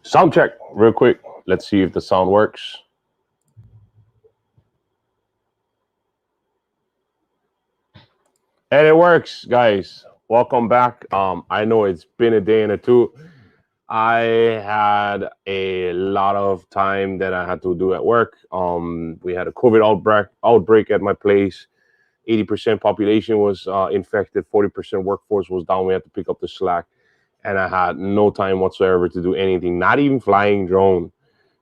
Sound check real quick. Let's see if the sound works. And it works, guys. Welcome back. I know it's been a day and a two. I had a lot of time that I had to do at work. We had a COVID outbreak at my place. 80% population was infected. 40% workforce was down. We had to pick up the slack, and I had no time whatsoever to do anything, not even flying drone.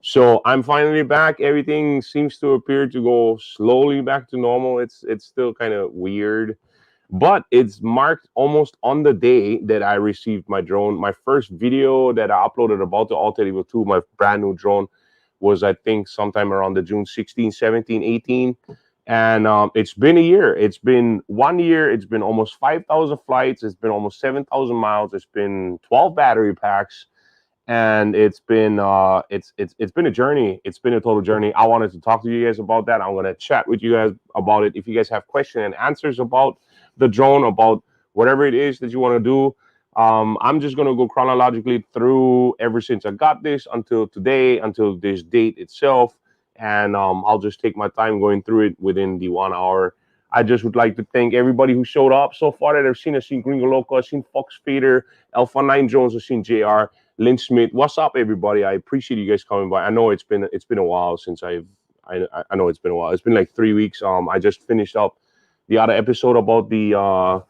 So I'm finally back. Everything seems to appear to go slowly back to normal. It's still kind of weird, but it's marked almost on the day that I received my drone. My first video that I uploaded about the Autel Evo 2, my brand new drone, was I think sometime around the June 16, 17, 18. And it's been a year. It's been 1 year. It's been almost 5,000 flights. It's been almost 7,000 miles. It's been 12 battery packs, and it's been it's been a journey. It's been a total journey. I wanted to talk to you guys about that. I'm going to chat with you guys about it. If you guys have questions and answers about the drone, about whatever it is that you want to do, I'm just going to go chronologically through ever since I got this until today, until this date itself. And I'll just take my time going through it within the 1 hour. I just would like to thank everybody who showed up so far that I've seen. I've seen Gringo Loco, I've seen Fox Fader, Alpha 9 Jones, I've seen JR, Lynn Smith. What's up, everybody? I appreciate you guys coming by. I know it's been a while since I know it's been a while. It's been like 3 weeks. I just finished up the other episode about the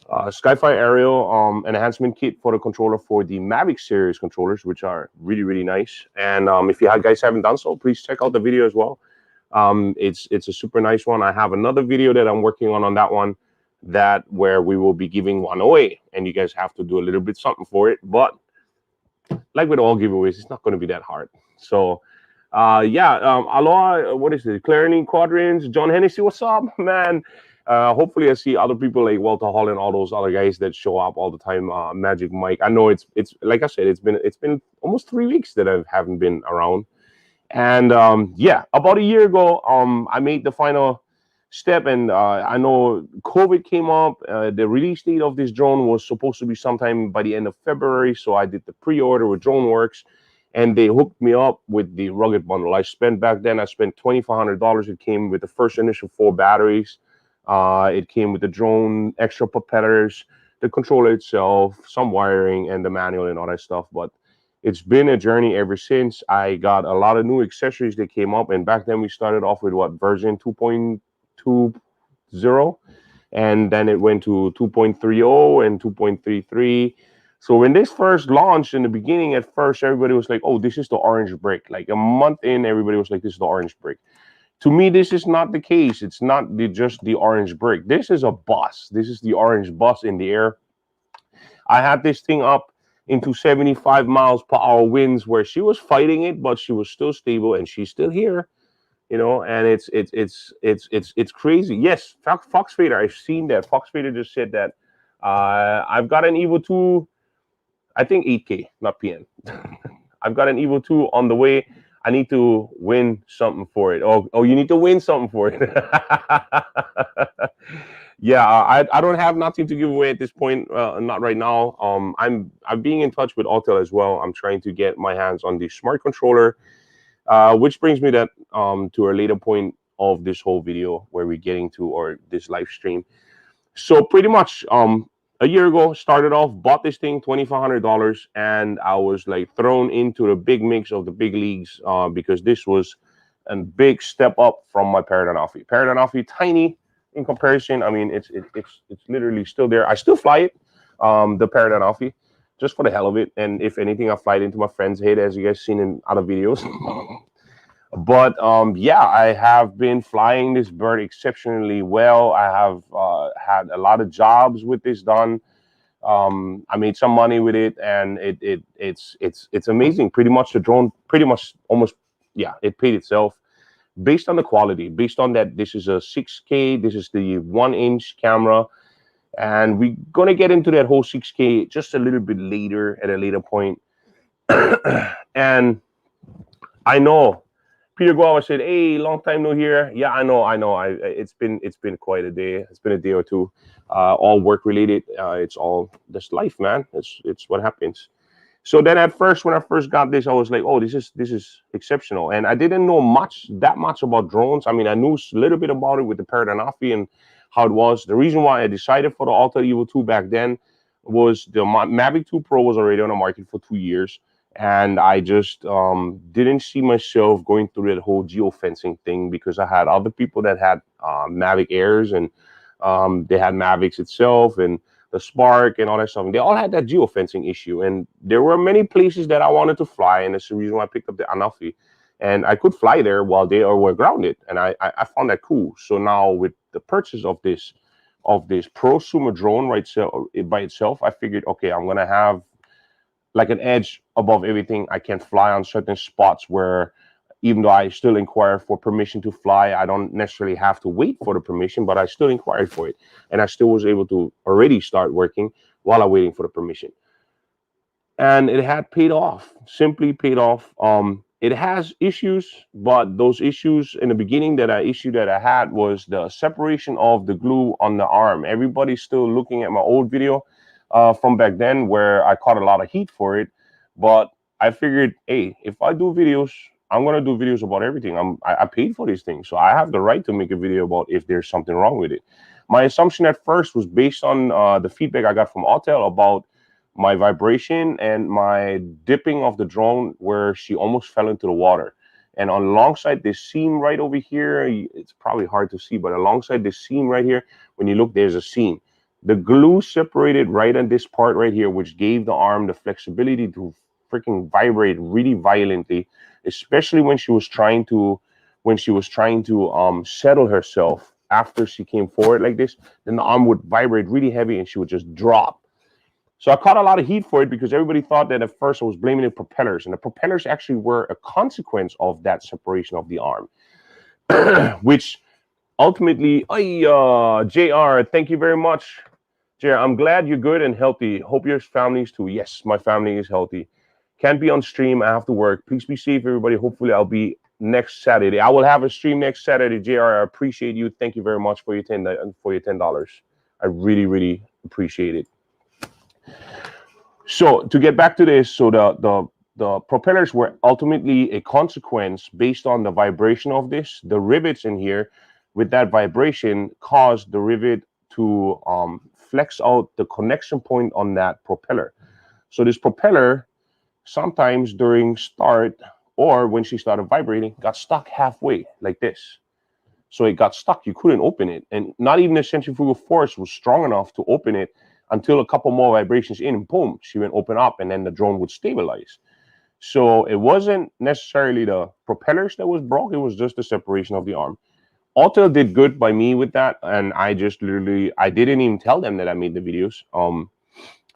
Skyfire Aerial enhancement kit for the controller for the Mavic series controllers, which are really, really nice. And if you guys haven't done so, please check out the video as well. It's a super nice one. I have another video that I'm working on that one, where we will be giving one away, and you guys have to do a little bit something for it. But like with all giveaways, it's not going to be that hard. So aloha, what is it? Clarity Quadrants, John Hennessy, what's up, man? Hopefully I see other people like Walter Hall and all those other guys that show up all the time. Magic Mike. I know it's like I said, it's been almost 3 weeks that I haven't been around. And about a year ago, I made the final step, and I know COVID came up. The release date of this drone was supposed to be sometime by the end of February, so I did the pre-order with DroneWorks, and they hooked me up with the rugged bundle. I spent $2,500. It came with the first initial 4 batteries. It came with the drone, extra propellers, the controller itself, some wiring, and the manual and all that stuff. But it's been a journey ever since. I got a lot of new accessories that came up, and back then we started off with version 2.20, and then it went to 2.30 and 2.33. So when this first launched in the beginning, at first everybody was like, "Oh, this is the orange brick." Like a month in, everybody was like, "This is the orange brick." To me, this is not the case. It's not just the orange brick. This is a bus. This is the orange bus in the air. I had this thing up into 75 miles per hour winds where she was fighting it, but she was still stable, and she's still here, and it's crazy. Yes, Fox Fader, I've seen that. Fox Fader just said that I've got an Evo 2, I think 8K, not PN. I've got an Evo 2 on the way. I need to win something for it. Oh, you need to win something for it. Yeah, I don't have nothing to give away at this point. Not right now. I'm being in touch with Autel as well. I'm trying to get my hands on the smart controller, which brings me to a later point of this whole video where we're getting to, or this live stream. So pretty much a year ago, started off, bought this thing, $2,500, and I was like thrown into the big mix of the big leagues because this was a big step up from my Paradanafi. Paradanafi, tiny in comparison. I mean, it's literally still there. I still fly it, the Paradanafi, just for the hell of it. And if anything, I fly it into my friend's head, as you guys seen in other videos. But I have been flying this bird exceptionally well. I have had a lot of jobs with this done. I made some money with it, and it's amazing. Pretty much the drone, it paid itself based on the quality, based on that. This is a 6K. This is the 1-inch camera, and we're gonna get into that whole 6K just a little bit later, at a later point. And I know Peter Guava said, "Hey, long time no here." Yeah, I know. It's been quite a day. It's been a day or two, all work related. It's all this life, man. It's what happens. So then at first, when I first got this, I was like, oh, this is exceptional. And I didn't know that much about drones. I mean, I knew a little bit about it with the Paradanafi and how it was. The reason why I decided for the Autel Evo 2 back then was the Mavic 2 Pro was already on the market for 2 years. And I just didn't see myself going through that whole geofencing thing, because I had other people that had Mavic Airs, and they had Mavics itself, and the Spark and all that stuff. And they all had that geofencing issue. And there were many places that I wanted to fly, and that's the reason why I picked up the Anafi. And I could fly there while they were grounded, and I found that cool. So now with the purchase of this prosumer drone by itself, I figured, okay, I'm gonna have like an edge above everything. I can fly on certain spots where, even though I still inquire for permission to fly, I don't necessarily have to wait for the permission, but I still inquired for it. And I still was able to already start working while I'm waiting for the permission. And it had paid off, simply paid off. It has issues, but those issues in the beginning that I had was the separation of the glue on the arm. Everybody's still looking at my old video from back then, where I caught a lot of heat for it. But I figured, hey, if I do videos, I'm gonna do videos about everything. I paid for these things, so I have the right to make a video about if there's something wrong with it. My assumption at first was based on the feedback I got from Autel about my vibration and my dipping of the drone, where she almost fell into the water. And alongside this seam right over here, it's probably hard to see, but alongside this seam right here, when you look, there's a seam. The glue separated right on this part right here, which gave the arm the flexibility to freaking vibrate really violently, especially when she was trying to settle herself after she came forward like this. Then the arm would vibrate really heavy and she would just drop. So I caught a lot of heat for it, because everybody thought that at first I was blaming the propellers, and the propellers actually were a consequence of that separation of the arm, which ultimately, JR, thank you very much. JR, I'm glad you're good and healthy. Hope your family's too. Yes, my family is healthy. Can't be on stream. I have to work. Please be safe, everybody. Hopefully I'll be next Saturday. I will have a stream next Saturday. JR, I appreciate you. Thank you very much for your $10. I really, really appreciate it. So to get back to this, so the propellers were ultimately a consequence based on the vibration of this. The rivets in here, with that vibration, caused the rivet to flex out the connection point on that propeller. So this propeller, sometimes during start or when she started vibrating, got stuck halfway like this. So it got stuck. You couldn't open it, and not even the centrifugal force was strong enough to open it, until a couple more vibrations in, and boom, she went open up, and then the drone would stabilize. So it wasn't necessarily the propellers that was broke, it was just the separation of the arm. Autel did good by me with that, and I just literally, I didn't even tell them that I made the videos.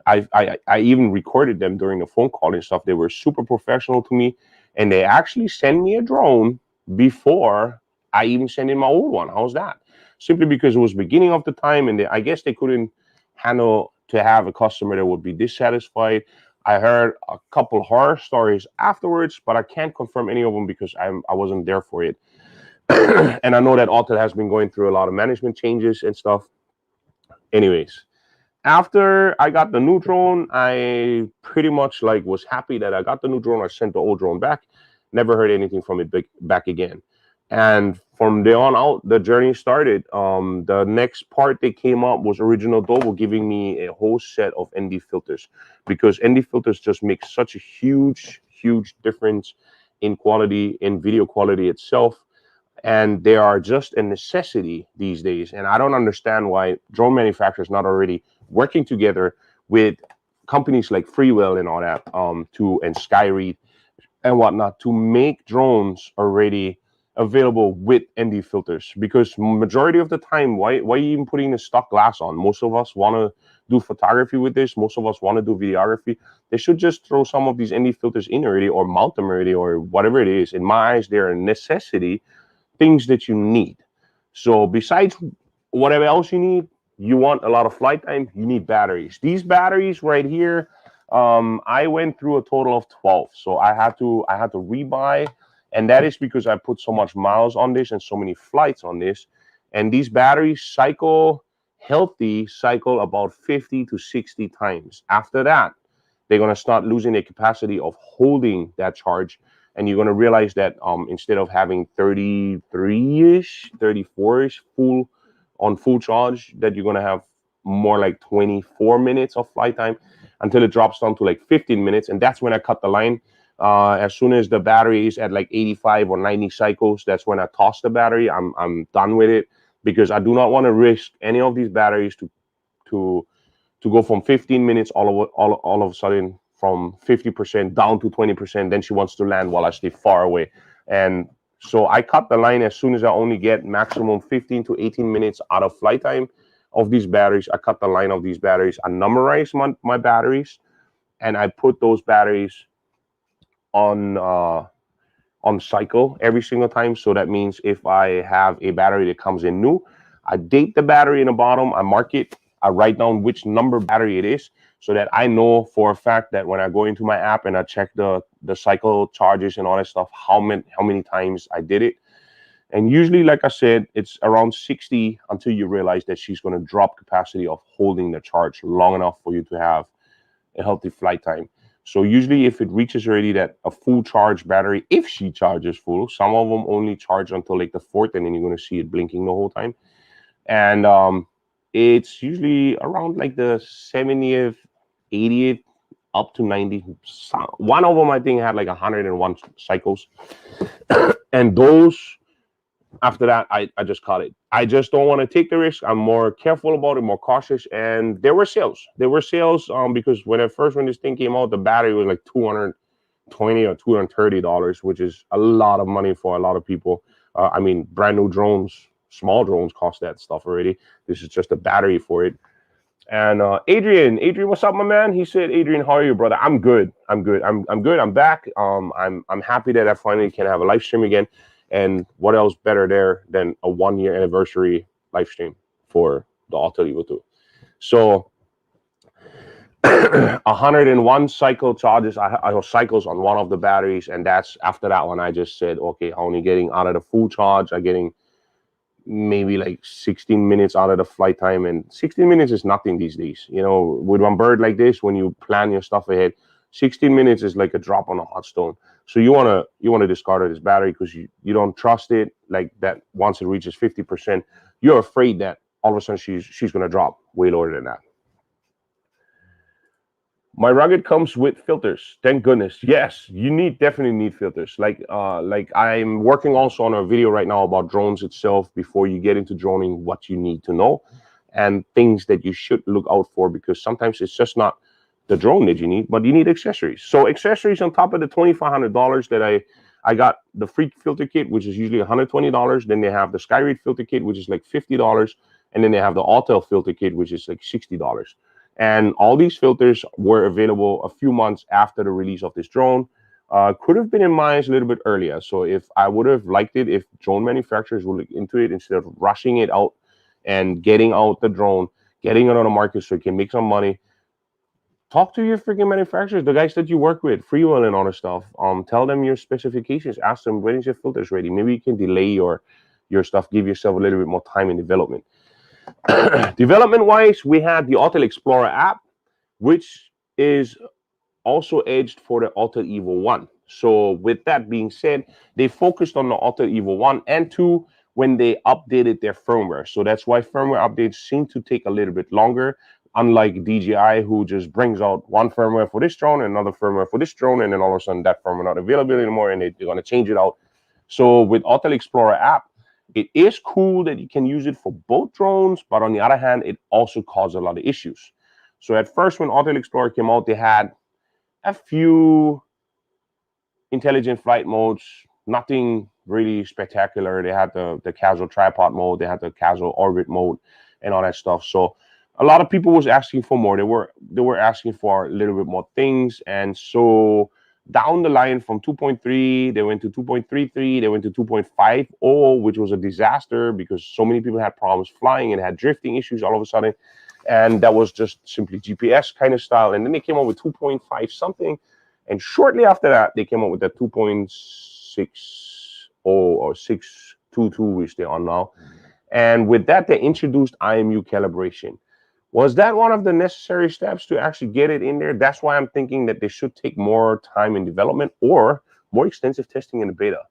I even recorded them during the phone call and stuff. They were super professional to me, and they actually sent me a drone before I even sent in my old one. How's that? Simply because it was beginning of the time, and I guess they couldn't handle to have a customer that would be dissatisfied. I heard a couple horror stories afterwards, but I can't confirm any of them because I wasn't there for it. And I know that Autel has been going through a lot of management changes and stuff. Anyways, after I got the new drone, I pretty much was happy that I got the new drone. I sent the old drone back, never heard anything from it back again. And from there on out, the journey started. The next part that came up was Original Double giving me a whole set of ND filters, because ND filters just make such a huge difference in quality, in video quality itself. And they are just a necessity these days. And I don't understand why drone manufacturers not already working together with companies like Freewell and all that, and Skyread and whatnot, to make drones already available with ND filters. Because majority of the time, why are you even putting the stock glass on? Most of us want to do photography with this. Most of us want to do videography. They should just throw some of these ND filters in already, or mount them already, or whatever it is. In my eyes, they're a necessity, things that you need. So besides whatever else you need, you want a lot of flight time, you need batteries. These batteries right here, I went through a total of 12. So I had to rebuy, and that is because I put so much miles on this and so many flights on this. And these batteries cycle about 50 to 60 times. After that, they're going to start losing their capacity of holding that charge. And you're going to realize that instead of having 33-ish, 34-ish full charge, that you're going to have more like 24 minutes of flight time until it drops down to like 15 minutes. And that's when I cut the line. As soon as the battery is at like 85 or 90 cycles, that's when I toss the battery. I'm done with it, because I do not want to risk any of these batteries to go from 15 minutes all of a sudden from 50% down to 20%. Then she wants to land while I stay far away. And so I cut the line as soon as I only get maximum 15 to 18 minutes out of flight time of these batteries. I cut the line of these batteries. I numberize my batteries, and I put those batteries on cycle every single time. So that means if I have a battery that comes in new, I date the battery in the bottom, I mark it, I write down which number battery it is, so that I know for a fact that when I go into my app and I check the cycle charges and all that stuff, how many times I did it. And usually, like I said, it's around 60 until you realize that she's going to drop capacity of holding the charge long enough for you to have a healthy flight time. So usually if it reaches already that a full charge battery, if she charges full, some of them only charge until like the 4th, and then you're going to see it blinking the whole time. And it's usually around like the 70th, 80th, up to 90. One of them, I think, had like 101 cycles. And those, after that, I just cut it. I just don't want to take the risk. I'm more careful about it, more cautious. And there were sales. Because when this thing came out, the battery was like $220 or $230, which is a lot of money for a lot of people. I mean, brand new drones, small drones cost that stuff already. This is just a battery for it. And Adrian, what's up, my man? He said, Adrian, how are you, brother? I'm good. I'm good. I'm back. I'm happy that I finally can have a live stream again. And what else better there than a 1-year anniversary live stream for the Autel Evo 2? So 101 cycle charges, I cycles on one of the batteries, and that's after that one. I just said, okay, I'm only getting out of the full charge. I'm getting maybe like 16 minutes out of the flight time, and 16 minutes is nothing these days. You know, with one bird like this, when you plan your stuff ahead, 16 minutes is like a drop on a hot stone. So you wanna discard this battery because you don't trust it like that. Once it reaches 50%, you're afraid that all of a sudden she's gonna drop way lower than that. My rugged comes with filters. Thank goodness. Yes, you definitely need filters. Like I'm working also on a video right now about drones itself before you get into droning, what you need to know and things that you should look out for, because sometimes it's just not the drone that you need, but you need accessories. So accessories on top of the $2,500 that I got the Freak filter kit, which is usually $120. Then they have the Skyread filter kit, which is like $50. And then they have the Autel filter kit, which is like $60. And all these filters were available a few months after the release of this drone. Could have been in mind a little bit earlier. So if I would have liked it, if drone manufacturers would look into it instead of rushing it out and getting out the drone, getting it on the market so it can make some money. Talk to your freaking manufacturers, the guys that you work with, Freewell and all this stuff. Tell them your specifications. Ask them, when is your filters ready? Maybe you can delay your stuff, give yourself a little bit more time in development. Development-wise, we had the Autel Explorer app, which is also edged for the Autel Evo 1. So with that being said, they focused on the Autel Evo 1 and 2 when they updated their firmware. So that's why firmware updates seem to take a little bit longer, unlike DJI, who just brings out one firmware for this drone and another firmware for this drone, and then all of a sudden that firmware not available anymore, and they're going to change it out. So with Autel Explorer app, it is cool that you can use it for both drones, but on the other hand, it also caused a lot of issues. So at first, when Autel Explorer came out, they had a few intelligent flight modes, nothing really spectacular. They had the casual tripod mode, they had the casual orbit mode, and all that stuff. So a lot of people was asking for more. They were asking for a little bit more things, and so down the line from 2.3, they went to 2.33, they went to 2.50, which was a disaster because so many people had problems flying and had drifting issues all of a sudden. And that was just simply GPS kind of style. And then they came up with 2.5 something. And shortly after that, they came up with that 2.60 or 622, which they're on now. And with that, they introduced IMU calibration, Was that one of the necessary steps to actually get it in there? That's why I'm thinking that they should take more time in development or more extensive testing in the beta.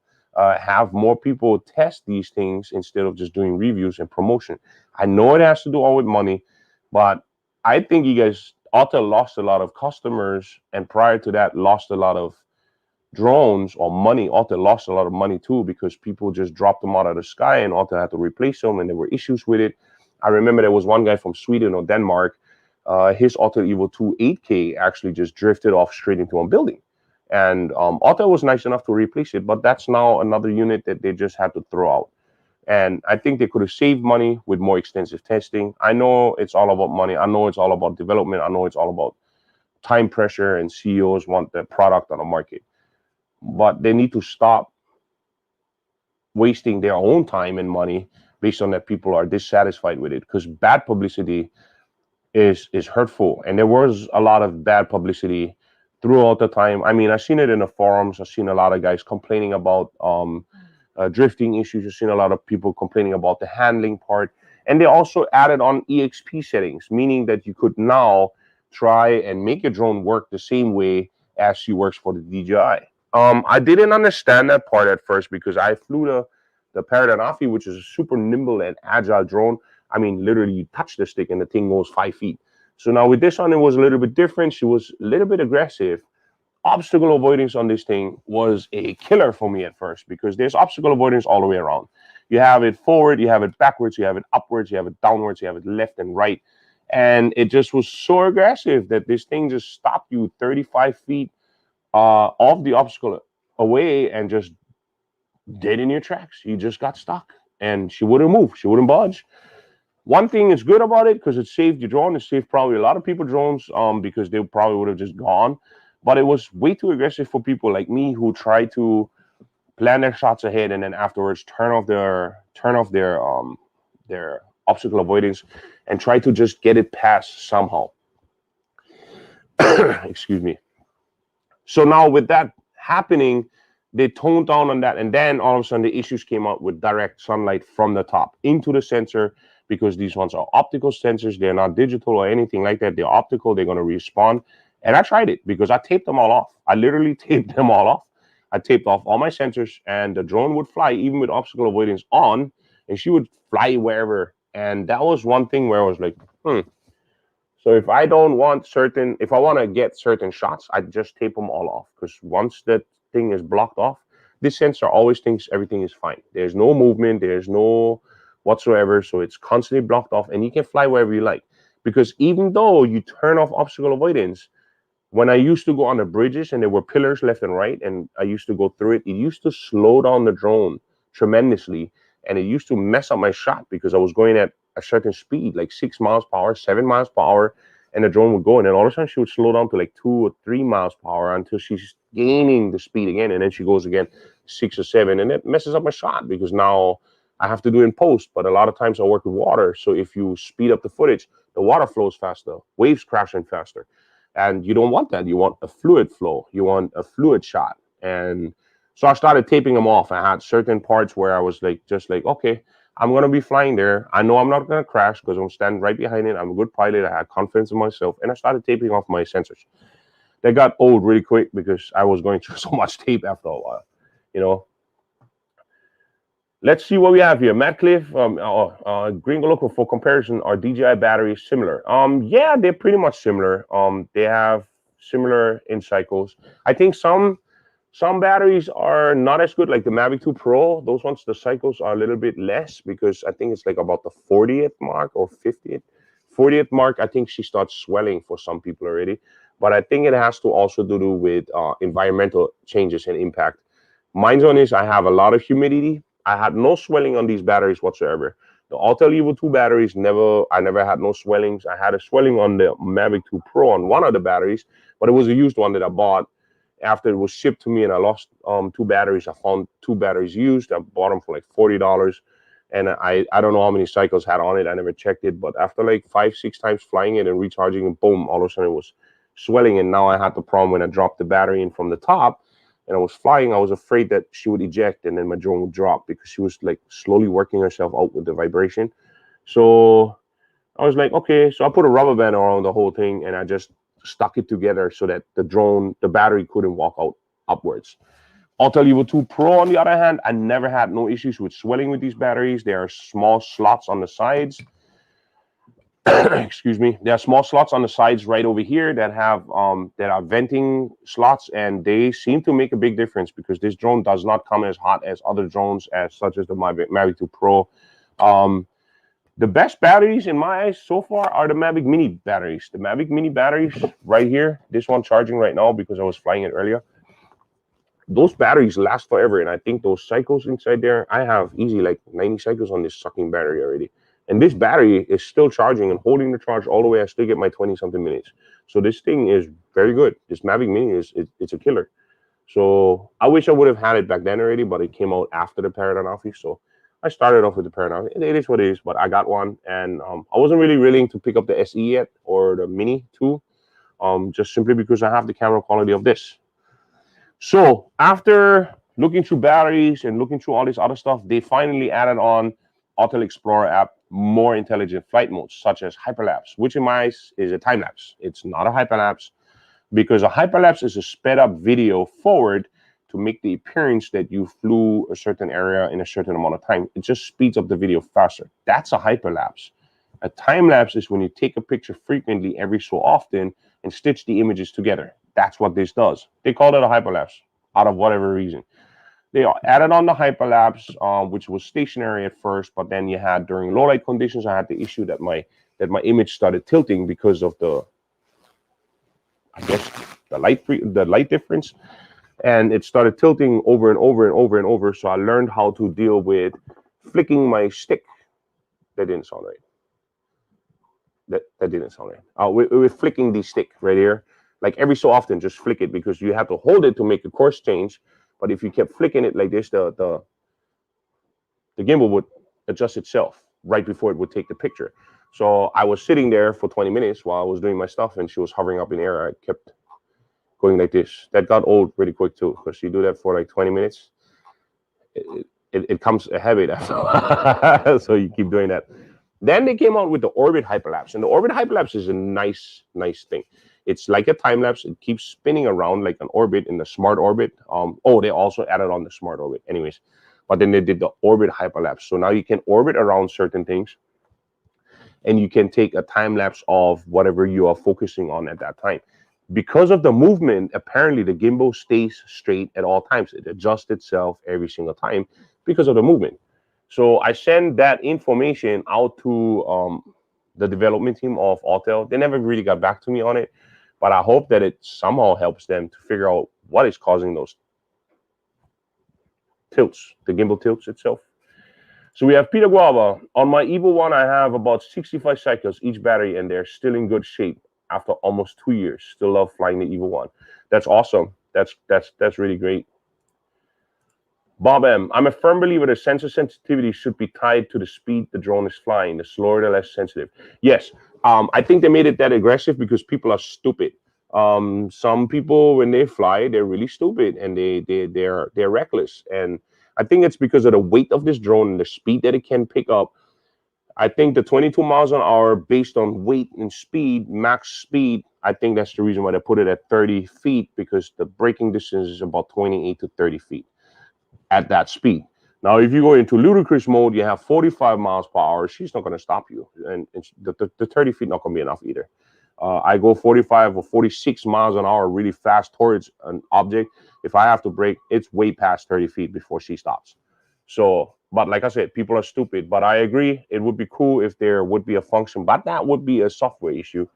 Have more people test these things instead of just doing reviews and promotion. I know it has to do all with money, but I think you guys, Autel lost a lot of customers, and prior to that, lost a lot of drones or money. Autel lost a lot of money too because people just dropped them out of the sky and Autel had to replace them, and there were issues with it. I remember there was one guy from Sweden or Denmark. His Autel Evo 2 8K actually just drifted off straight into a building. And Autel was nice enough to replace it, but that's now another unit that they just had to throw out. And I think they could have saved money with more extensive testing. I know it's all about money. I know it's all about development. I know it's all about time pressure, and CEOs want the product on the market. But they need to stop wasting their own time and money based on that people are dissatisfied with it, because bad publicity is hurtful. And there was a lot of bad publicity throughout the time. I mean, I've seen it in the forums. I've seen a lot of guys complaining about drifting issues. I've seen a lot of people complaining about the handling part. And they also added on EXP settings, meaning that you could now try and make your drone work the same way as she works for the DJI. I didn't understand that part at first because I flew the Paradanafi, which is a super nimble and agile drone. I mean, literally, you touch the stick and the thing goes 5 feet. So now with this one, it was a little bit different. She was a little bit aggressive. Obstacle avoidance on this thing was a killer for me at first because there's obstacle avoidance all the way around. You have it forward, you have it backwards, you have it upwards, you have it downwards, you have it left and right. And it just was so aggressive that this thing just stopped you 35 feet off the obstacle away and just dead in your tracks. You just got stuck, and she wouldn't move. She wouldn't budge. One thing is good about it because it saved your drone. It saved probably a lot of people drones because they probably would have just gone. But it was way too aggressive for people like me who try to plan their shots ahead and then afterwards turn off their obstacle avoidance and try to just get it past somehow. Excuse me. So now with that happening, they toned down on that, and then all of a sudden the issues came out with direct sunlight from the top into the sensor, because these ones are optical sensors. They're not digital or anything like that. They're optical. They're going to respond. And I tried it because I taped them all off. I literally taped them all off. I taped off all my sensors, and the drone would fly even with obstacle avoidance on, and she would fly wherever. And that was one thing where I was like, So if I want to get certain shots, I just tape them all off, because once that thing is blocked off, this sensor always thinks everything is fine. There's no movement, there's no whatsoever, so it's constantly blocked off, and you can fly wherever you like. Because even though you turn off obstacle avoidance, when I used to go on the bridges and there were pillars left and right, and I used to go through it, it used to slow down the drone tremendously, and it used to mess up my shot because I was going at a certain speed, like 6 miles per hour, 7 miles per hour, and the drone would go, and then all of a sudden she would slow down to like 2 or 3 miles per hour until she's gaining the speed again, and then she goes again 6 or 7, and it messes up my shot because now I have to do it in post. But a lot of times I work with water, so if you speed up the footage, the water flows faster, waves crashing faster, and you don't want that. You want a fluid flow, you want a fluid shot. And so I started taping them off. I had certain parts where I was just like, okay, I'm going to be flying there. I know I'm not going to crash because I'm standing right behind it. I'm a good pilot. I had confidence in myself. And I started taping off my sensors. They got old really quick because I was going through so much tape after a while, Let's see what we have here. Matt Cliff, Gringo Loco, for comparison, are DJI batteries similar? Yeah, they're pretty much similar. They have similar in cycles. I think some batteries are not as good, like the Mavic 2 Pro. Those ones, the cycles are a little bit less because I think it's like about the 40th mark or 40th mark. I think she starts swelling for some people already. But I think it has to also do with environmental changes and impact. Mine's on is I have a lot of humidity. I had no swelling on these batteries whatsoever. The Autel Evo 2 batteries, I never had no swellings. I had a swelling on the Mavic 2 Pro on one of the batteries, but it was a used one that I bought after it was shipped to me, and I lost 2 batteries. I found 2 batteries used. I bought them for like $40, and I don't know how many cycles had on it. I never checked it, but after like 5-6 times flying it and recharging it, boom, all of a sudden it was swelling. And now I had the problem when I dropped the battery in from the top and I was flying. I was afraid that she would eject and then my drone would drop because she was like slowly working herself out with the vibration. So I was like, okay, so I put a rubber band around the whole thing and I just stuck it together so that the battery couldn't walk out upwards. Autel Evo 2 Pro, on the other hand, I never had no issues with swelling with these batteries. There are small slots on the sides. Excuse me. There are small slots on the sides right over here that have that are venting slots, and they seem to make a big difference because this drone does not come as hot as other drones, as such as the Mavic 2 Pro. The best batteries in my eyes so far are the Mavic Mini batteries. The Mavic Mini batteries right here. This one charging right now because I was flying it earlier. Those batteries last forever, and I think those cycles inside there, I have easy like 90 cycles on this sucking battery already. And this battery is still charging and holding the charge all the way. I still get my 20-something minutes. So this thing is very good. This Mavic Mini it's a killer. So I wish I would have had it back then already, but it came out after the Paradigm Alpha. So I started off with the Paradigm. It is what it is, but I got one, and I wasn't really willing to pick up the SE yet or the Mini 2, just simply because I have the camera quality of this. So after looking through batteries and looking through all this other stuff, they finally added on Autel Explorer app more intelligent flight modes, such as hyperlapse, which in my eyes is a time lapse. It's not a hyperlapse because a hyperlapse is a sped up video forward to make the appearance that you flew a certain area in a certain amount of time. It just speeds up the video faster. That's a hyperlapse. A time lapse is when you take a picture frequently every so often and stitch the images together. That's what this does. They called it a hyperlapse out of whatever reason. They added on the hyperlapse, which was stationary at first, but then you had during low light conditions, I had the issue that my image started tilting because of the, I guess, the light difference, and it started tilting over and over and over and over. So I learned how to deal with flicking my stick. That didn't sound right. That didn't sound right. With flicking the stick right here. Like every so often, just flick it because you have to hold it to make a course change. But if you kept flicking it like this, the gimbal would adjust itself right before it would take the picture. So I was sitting there for 20 minutes while I was doing my stuff, and she was hovering up in the air. I kept going like this. That got old pretty quick too, because you do that for like 20 minutes. It comes a habit after. So you keep doing that. Then they came out with the orbit hyperlapse, and the orbit hyperlapse is a nice thing. It's like a time lapse. It keeps spinning around like an orbit in the smart orbit. They also added on the smart orbit, anyways. But then they did the orbit hyperlapse. So now you can orbit around certain things, and you can take a time lapse of whatever you are focusing on at that time. Because of the movement, apparently the gimbal stays straight at all times. It adjusts itself every single time because of the movement. So I send that information out to the development team of Autel. They never really got back to me on it, but I hope that it somehow helps them to figure out what is causing those tilts, the gimbal tilts itself. So we have Peter Guava. On my Evo 1, I have about 65 cycles each battery, and they're still in good shape after almost 2 years. Still love flying the Evo 1. That's awesome. That's really great. Bob M. I'm a firm believer that sensor sensitivity should be tied to the speed the drone is flying. The slower, the less sensitive. Yes, I think they made it that aggressive because people are stupid. Some people, when they fly, they're really stupid and they're reckless. And I think it's because of the weight of this drone and the speed that it can pick up. I think the 22 miles an hour based on weight and speed, max speed, I think that's the reason why they put it at 30 feet, because the braking distance is about 28 to 30 feet at that speed. Now, if you go into ludicrous mode, you have 45 miles per hour. She's not going to stop you. And the 30 feet not going to be enough either. I go 45 or 46 miles an hour really fast towards an object. If I have to brake, it's way past 30 feet before she stops. So, but like I said, people are stupid. But I agree, it would be cool if there would be a function, but that would be a software issue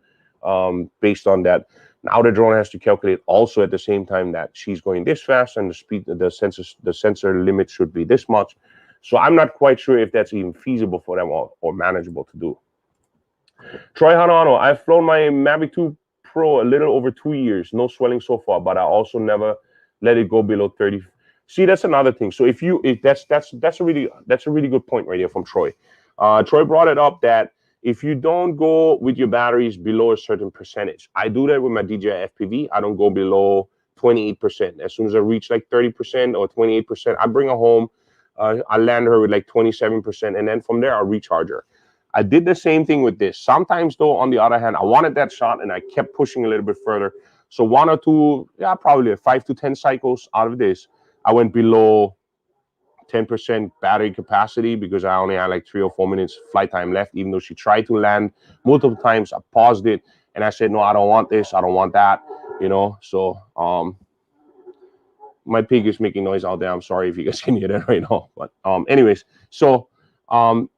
based on that. Now the drone has to calculate also at the same time that she's going this fast and the speed, the sensor limit should be this much. So I'm not quite sure if that's even feasible for them or manageable to do. Troy Hanano, I've flown my Mavic 2 Pro a little over 2 years. No swelling so far, but I also never let it go below 30. See, that's another thing. So if that's a really good point right here from Troy. Troy brought it up that if you don't go with your batteries below a certain percentage, I do that with my DJI FPV. I don't go below 28%. As soon as I reach like 30% or 28%, I bring her home. I land her with like 27%, and then from there I'll recharge her. I did the same thing with this. Sometimes though, on the other hand, I wanted that shot and I kept pushing a little bit further. So 1 or 2, yeah, probably 5 to 10 cycles out of this, I went below 10% battery capacity because I only had like 3 or 4 minutes flight time left, even though she tried to land multiple times. I paused it and I said, no, I don't want this. I don't want that, you know? So, my pig is making noise out there. I'm sorry if you guys can hear that right now. But anyways, so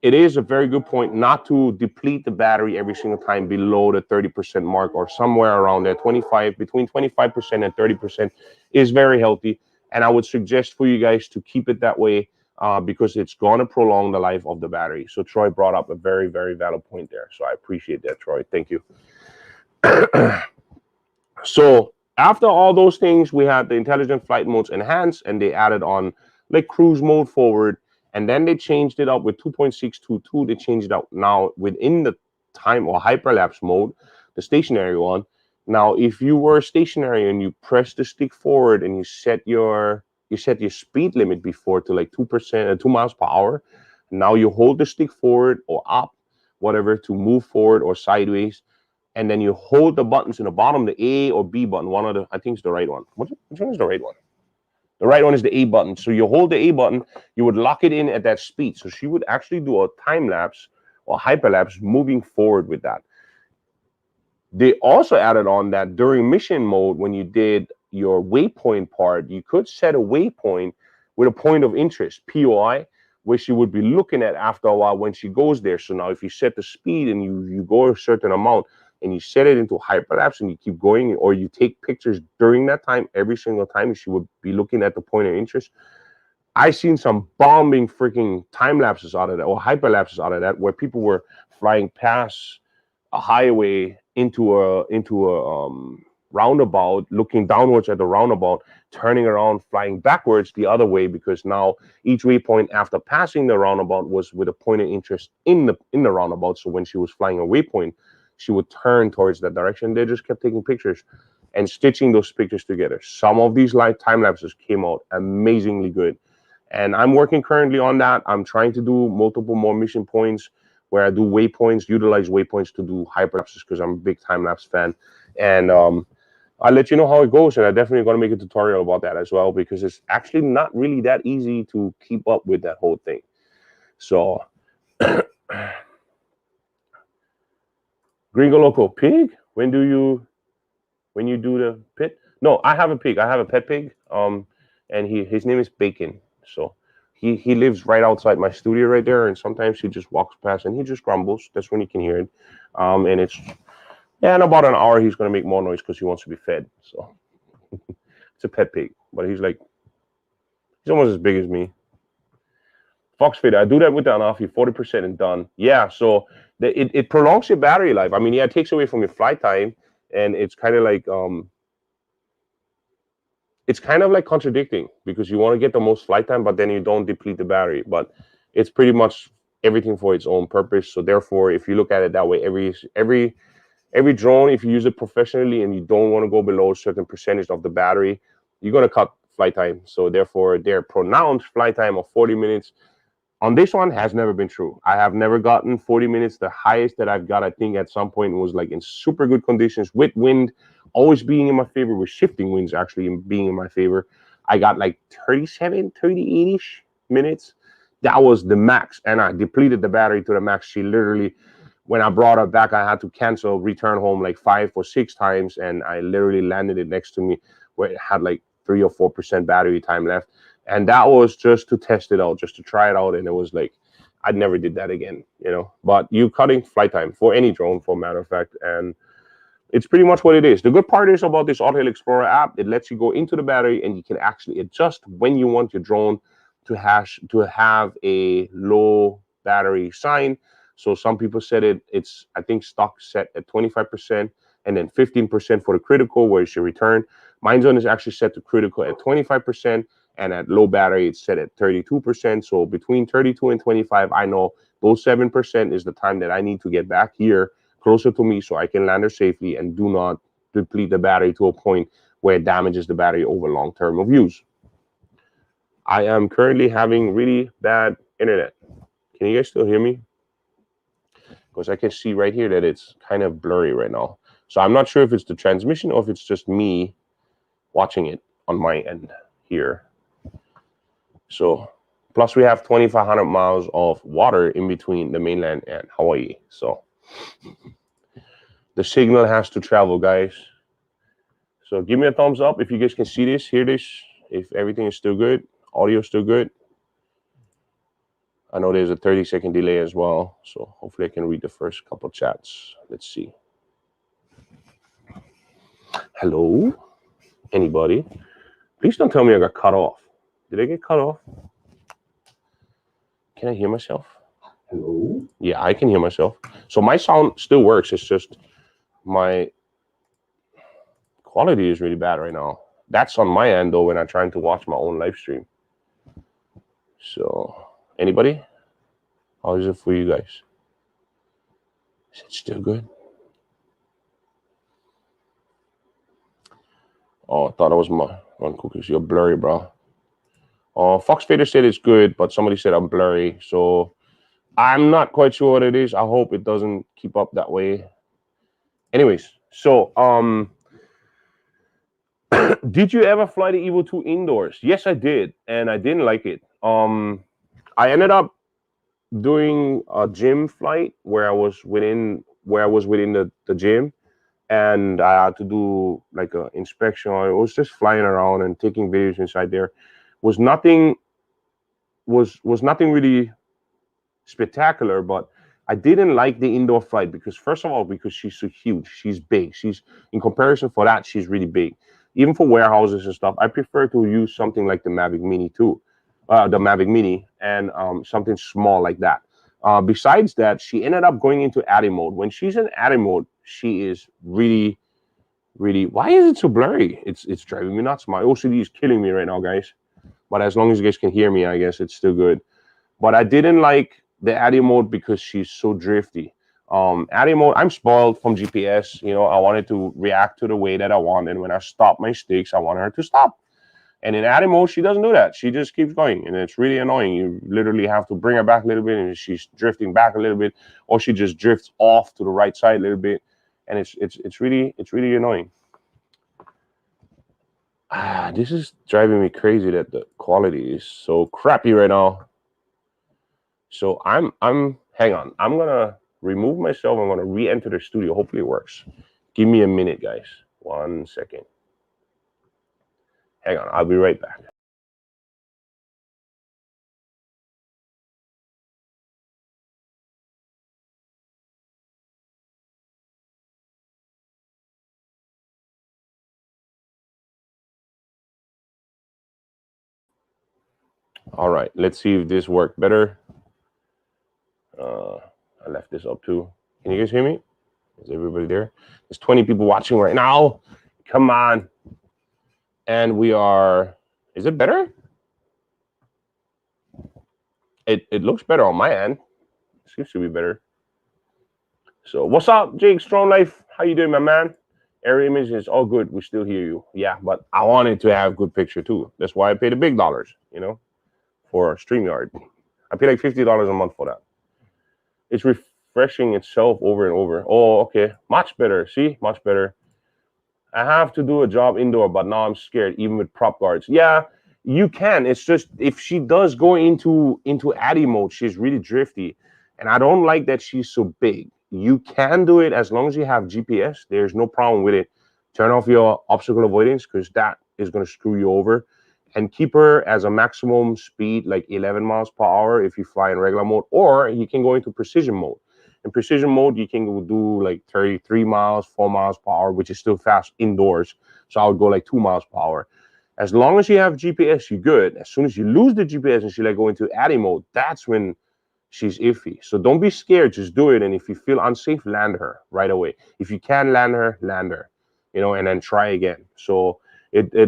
it is a very good point not to deplete the battery every single time below the 30% mark or somewhere around there. Between 25% and 30% is very healthy. And I would suggest for you guys to keep it that way because it's going to prolong the life of the battery. So Troy brought up a very, very valid point there. So I appreciate that, Troy. Thank you. So after all those things, we had the intelligent flight modes enhanced, and they added on like cruise mode forward, and then they changed it up with 2.622. They changed it out now within the time or hyperlapse mode, the stationary one. Now, if you were stationary and you press the stick forward and you set your speed limit before to like 2 miles per hour, now you hold the stick forward or up, whatever, to move forward or sideways. And then you hold the buttons in the bottom, the A or B button. One of the, I think it's the right one. Which one is the right one? The right one is the A button. So you hold the A button, you would lock it in at that speed. So she would actually do a time lapse or hyperlapse moving forward with that. They also added on that during mission mode, when you did your waypoint part, you could set a waypoint with a point of interest, POI, where she would be looking at after a while when she goes there. So now if you set the speed and you go a certain amount, and you set it into hyperlapse and you keep going, or you take pictures during that time, every single time she would be looking at the point of interest. I seen some bombing freaking time lapses out of that, or hyperlapses out of that, where people were flying past a highway into a roundabout, looking downwards at the roundabout, turning around, flying backwards the other way, because now each waypoint after passing the roundabout was with a point of interest in the roundabout. So when she was flying a waypoint, she would turn towards that direction. They just kept taking pictures and stitching those pictures together. Some of these live time lapses came out amazingly good. And I'm working currently on that. I'm trying to do multiple more mission points where I do waypoints, utilize waypoints to do hyperlapses, because I'm a big time lapse fan. And I'll let you know how it goes. And I'm definitely going to make a tutorial about that as well, because it's actually not really that easy to keep up with that whole thing. So Gringo Loco, pig? When you do the pit? No, I have a pig. I have a pet pig. And his name is Bacon. So he lives right outside my studio right there, and sometimes he just walks past and he just grumbles. That's when you can hear it. And it's, yeah, in about an hour he's gonna make more noise because he wants to be fed. So it's a pet pig, but he's almost as big as me. Fox Fit, I do that with the Anafi, 40% and done. Yeah, so it prolongs your battery life. I mean, yeah, it takes away from your flight time, and it's kind of like contradicting, because you want to get the most flight time, but then you don't deplete the battery. But it's pretty much everything for its own purpose. So therefore, if you look at it that way, every drone, if you use it professionally and you don't want to go below a certain percentage of the battery, you're going to cut flight time. So therefore, their pronounced flight time of 40 minutes on this one has never been true. I have never gotten 40 minutes. The highest that I've got, I think at some point, was like in super good conditions with wind always being in my favor, with shifting winds actually being in my favor. I got like 37, 38-ish minutes. That was the max. And I depleted the battery to the max. She literally, when I brought her back, I had to cancel, return home like 5 or 6 times. And I literally landed it next to me where it had like 3 or 4% battery time left. And that was just to test it out, just to try it out. And it was like, I never did that again, you know. But you're cutting flight time for any drone, for a matter of fact. And it's pretty much what it is. The good part is about this Autel Explorer app, it lets you go into the battery and you can actually adjust when you want your drone to have a low battery sign. So some people said it's, I think, stock set at 25% and then 15% for the critical, where it should return. Mine's one is actually set to critical at 25%. And at low battery, it's set at 32%. So between 32 and 25, I know those 7% is the time that I need to get back here closer to me so I can land her safely and do not deplete the battery to a point where it damages the battery over long term of use. I am currently having really bad internet. Can you guys still hear me? because I can see right here that it's kind of blurry right now. So I'm not sure if it's the transmission or if it's just me watching it on my end here. So plus we have 2,500 miles of water in between the mainland and Hawaii. So the signal has to travel, guys. So give me a thumbs up if you guys can see this, hear this, if everything is still good, audio is still good. I know there's a 30-second delay as well, so hopefully I can read the first couple chats. Let's see. Hello? Anybody? Please don't tell me I got cut off. Did I get cut off? Can I hear myself? Hello? Yeah, I can hear myself. So my sound still works. It's just my quality is really bad right now. That's on my end, though, when I'm trying to watch my own live stream. So, anybody? How is it for you guys? Is it still good? Oh, I thought it was my one cookies. You're blurry, bro. Fox Fader said it's good, but somebody said I'm blurry. So I'm not quite sure what it is. I hope it doesn't keep up that way. Anyways, so did you ever fly the Evo 2 indoors? Yes, I did, and I didn't like it. I ended up doing a gym flight where I was within the gym, and I had to do like an inspection. I was just flying around and taking videos inside there. Was nothing really spectacular, but I didn't like the indoor flight because, first of all, because she's so huge, she's big. She's, in comparison for that, she's really big. Even for warehouses and stuff, I prefer to use something like the Mavic Mini too, the Mavic Mini, and something small like that. Besides that, she ended up going into ADI mode. When she's in ADI mode, she is really, why is it so blurry? It's driving me nuts. My OCD is killing me right now, guys. But as long as you guys can hear me, I guess it's still good. But I didn't like the ADI mode because she's so drifty. ADI mode, I'm spoiled from GPS. You know, I wanted to react to the way that I want. And when I stop my sticks, I want her to stop. And in ADI mode, she doesn't do that. She just keeps going. And it's really annoying. You literally have to bring her back a little bit, and she's drifting back a little bit, or she just drifts off to the right side a little bit. And it's really annoying. This is driving me crazy that the quality is so crappy right now. So hang on. I'm gonna remove myself. I'm gonna re-enter the studio. Hopefully it works. Give me a minute, guys. 1 second. Hang on, I'll be right back. All right, let's see if this worked better. I left this up too. Can you guys hear me? Is everybody there? There's 20 people watching right now. Come on. And we are, is it better? It looks better on my end. It seems to be better. So what's up, Jake Strong Life? How you doing, my man? Area image is all good. We still hear you. Yeah, but I wanted to have good picture too. That's why I pay the big dollars, you know, for StreamYard. I pay like $50 a month for that. It's refreshing itself over and over. Oh, okay. Much better. See? Much better. I have to do a job indoor, but now I'm scared, even with prop guards. Yeah, you can. It's just if she does go into ADI mode, she's really drifty. And I don't like that she's so big. You can do it as long as you have GPS. There's no problem with it. Turn off your obstacle avoidance because that is going to screw you over. And keep her as a maximum speed, like 11 miles per hour if you fly in regular mode. Or you can go into precision mode. In precision mode, you can do like 33 miles, 4 miles per hour, which is still fast indoors. So I would go like 2 miles per hour. As long as you have GPS, you're good. As soon as you lose the GPS and she like go into ADI mode, that's when she's iffy. So don't be scared. Just do it. And if you feel unsafe, land her right away. If you can land her, you know, and then try again. So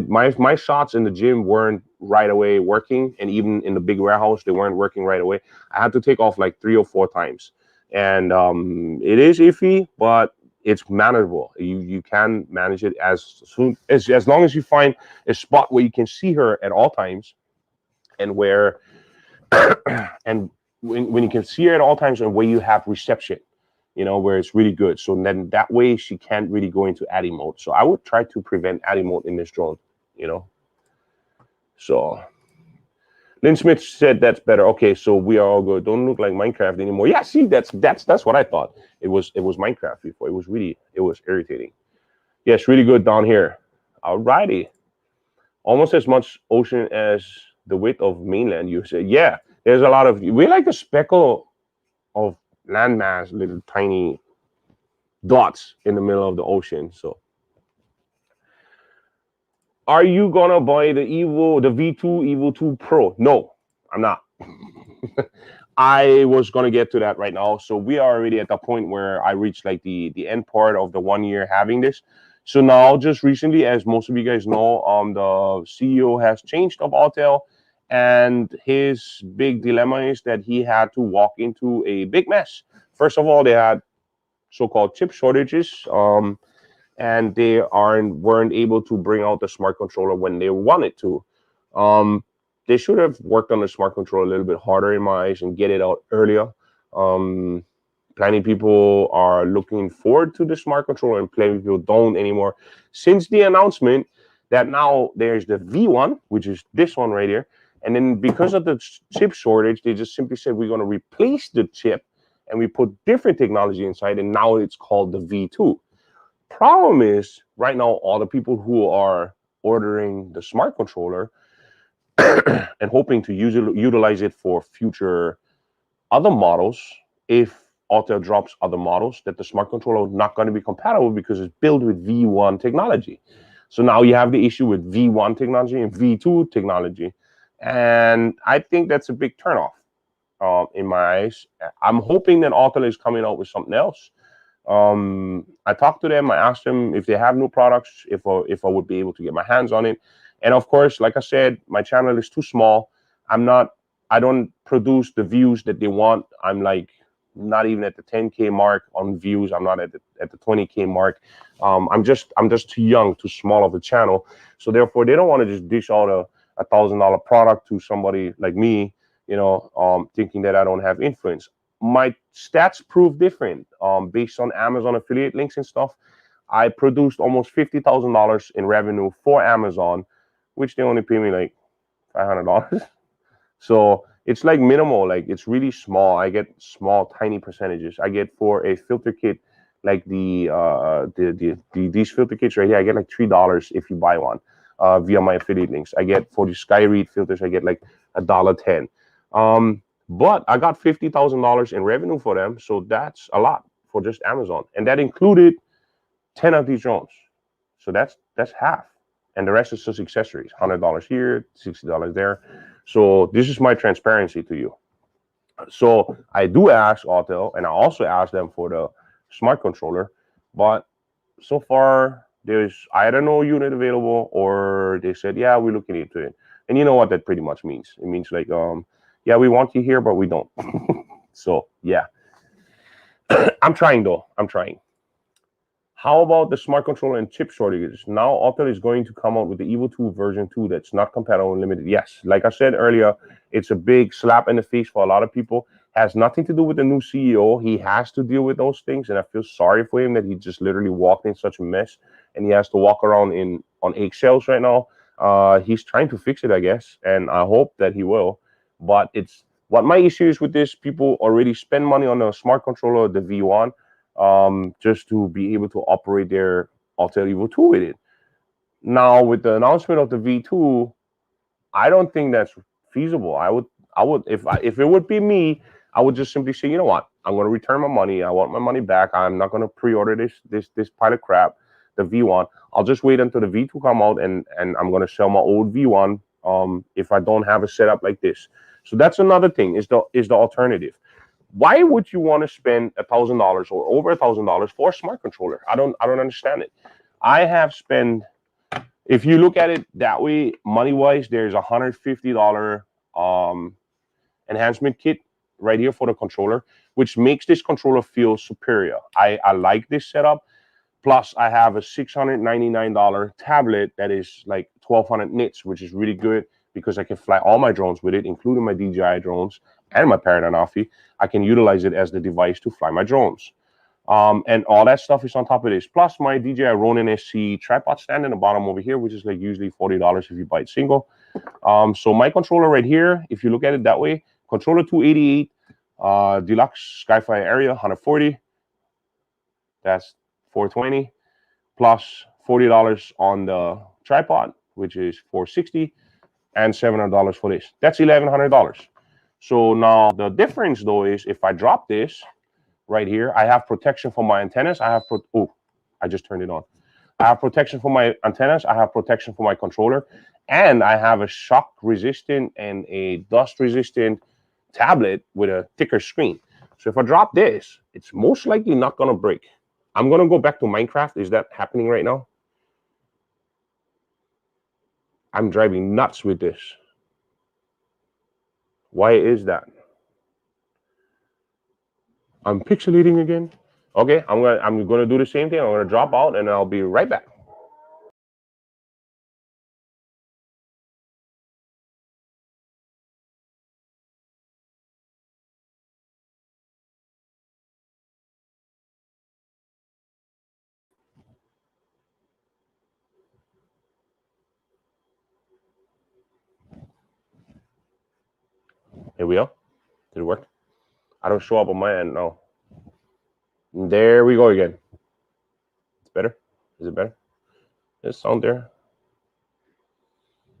my shots in the gym weren't right away working. And even in the big warehouse, they weren't working right away. I had to take off like 3 or 4 times. And it is iffy, but it's manageable. You can manage it as long as you find a spot where you can see her at all times, and where and when you can see her at all times, and where you have reception. you know, where it's really good. So then that way she can't really go into ADI mode. So I would try to prevent ADI mode in this drone, you know. So Lynn Smith said that's better. Okay, so we are all good. Don't look like Minecraft anymore. Yeah, see, that's what I thought. It was Minecraft before. It was irritating. Yes, really good down here. Alrighty. Almost as much ocean as the width of mainland, you say. Yeah, there's a lot of, we like a speckle of landmass, little tiny dots in the middle of the ocean. So are you gonna buy the V2 Evo 2 Pro? No, I'm not. I was gonna get to that right now. So we are already at the point where I reached like the end part of the 1 year having this. So now, just recently, as most of you guys know, the CEO has changed of Autel, and his big dilemma is that he had to walk into a big mess. First of all, they had so-called chip shortages, and they weren't able to bring out the smart controller when they wanted to. They should have worked on the smart controller a little bit harder in my eyes and get it out earlier. Plenty of people are looking forward to the smart controller, and plenty of people don't anymore. Since the announcement that now there's the V1, which is this one right here, and then because of the chip shortage, they just simply said we're going to replace the chip and we put different technology inside, and now it's called the V2. Problem is, right now, all the people who are ordering the smart controller and hoping to utilize it for future other models, if Autel drops other models, that the smart controller is not going to be compatible because it's built with V1 technology. So now you have the issue with V1 technology and V2 technology. And I think that's a big turnoff in my eyes. I'm hoping that Autel is coming out with something else. I talked to them. I asked them if they have new products, if I would be able to get my hands on it. And of course, like I said, my channel is too small. I don't produce the views that they want. I'm like not even at the 10K mark on views. I'm not at the 20K mark. I'm just too young, too small of a channel. So therefore, they don't want to just dish out a $1,000 product to somebody like me, you know, thinking that I don't have influence. My stats prove different. Based on Amazon affiliate links and stuff, I produced almost $50,000 in revenue for Amazon, which they only pay me like $500. So it's like minimal, like it's really small. I get small, tiny percentages. I get for a filter kit, like these filter kits right here, I get like $3 if you buy one via my affiliate links. I get for the Skyread filters, I get like $1.10. But I got $50,000 in revenue for them, so that's a lot for just Amazon, and that included 10 of these drones. So that's half, and the rest is just accessories. $100 here, $60 there. So this is my transparency to you. So I do ask Autel, and I also ask them for the smart controller, but so far there's either no unit available, or they said, yeah, we're looking into it. And you know what that pretty much means? It means like, yeah, we want you here, but we don't. So yeah, I'm trying though. I'm trying. How about the smart controller and chip shortages? Now Autel is going to come out with the Evo 2 version 2 that's not compatible and limited. Yes, like I said earlier, it's a big slap in the face for a lot of people. Has nothing to do with the new CEO. He has to deal with those things, and I feel sorry for him that he just literally walked in such a mess, and he has to walk around on eggshells right now. He's trying to fix it, I guess, and I hope that he will. But it's what my issue is with this. People already spend money on a smart controller, the V1. Just to be able to operate their Autel Evo 2 with it. Now, with the announcement of the V2, I don't think that's feasible. I would, if it would be me, I would just simply say, you know what, I'm going to return my money. I want my money back. I'm not going to pre-order this pile of crap, the V1. I'll just wait until the V2 come out, and I'm going to sell my old V1 if I don't have a setup like this. So that's another thing. Is the alternative. Why would you want to spend $1,000 or over $1,000 for a smart controller? I don't understand it. I have spent, if you look at it that way, money-wise, there's a $150 enhancement kit right here for the controller, which makes this controller feel superior. I like this setup. Plus, I have a $699 tablet that is like 1,200 nits, which is really good because I can fly all my drones with it, including my DJI drones and my Paradigm. I can utilize it as the device to fly my drones. And all that stuff is on top of this. Plus my DJI Ronin SC tripod stand in the bottom over here, which is like usually $40 if you buy it single. So my controller right here, if you look at it that way, controller 288, deluxe Sky-Fi area 140. That's 420 plus $40 on the tripod, which is $460, and $700 for this. That's $1,100. So now the difference though is if I drop this right here, I have protection for my antennas. I just turned it on. I have protection for my antennas. I have protection for my controller, and I have a shock resistant and a dust resistant tablet with a thicker screen. So if I drop this, it's most likely not going to break. I'm going to go back to Minecraft. Is that happening right now? I'm driving nuts with this. Why is that? I'm pixelating again. Okay, I'm gonna do the same thing. I'm gonna drop out and I'll be right back. Here we go. Did it work? I don't show up on my end. No. There we go again. It's better. Is it better? There's sound there.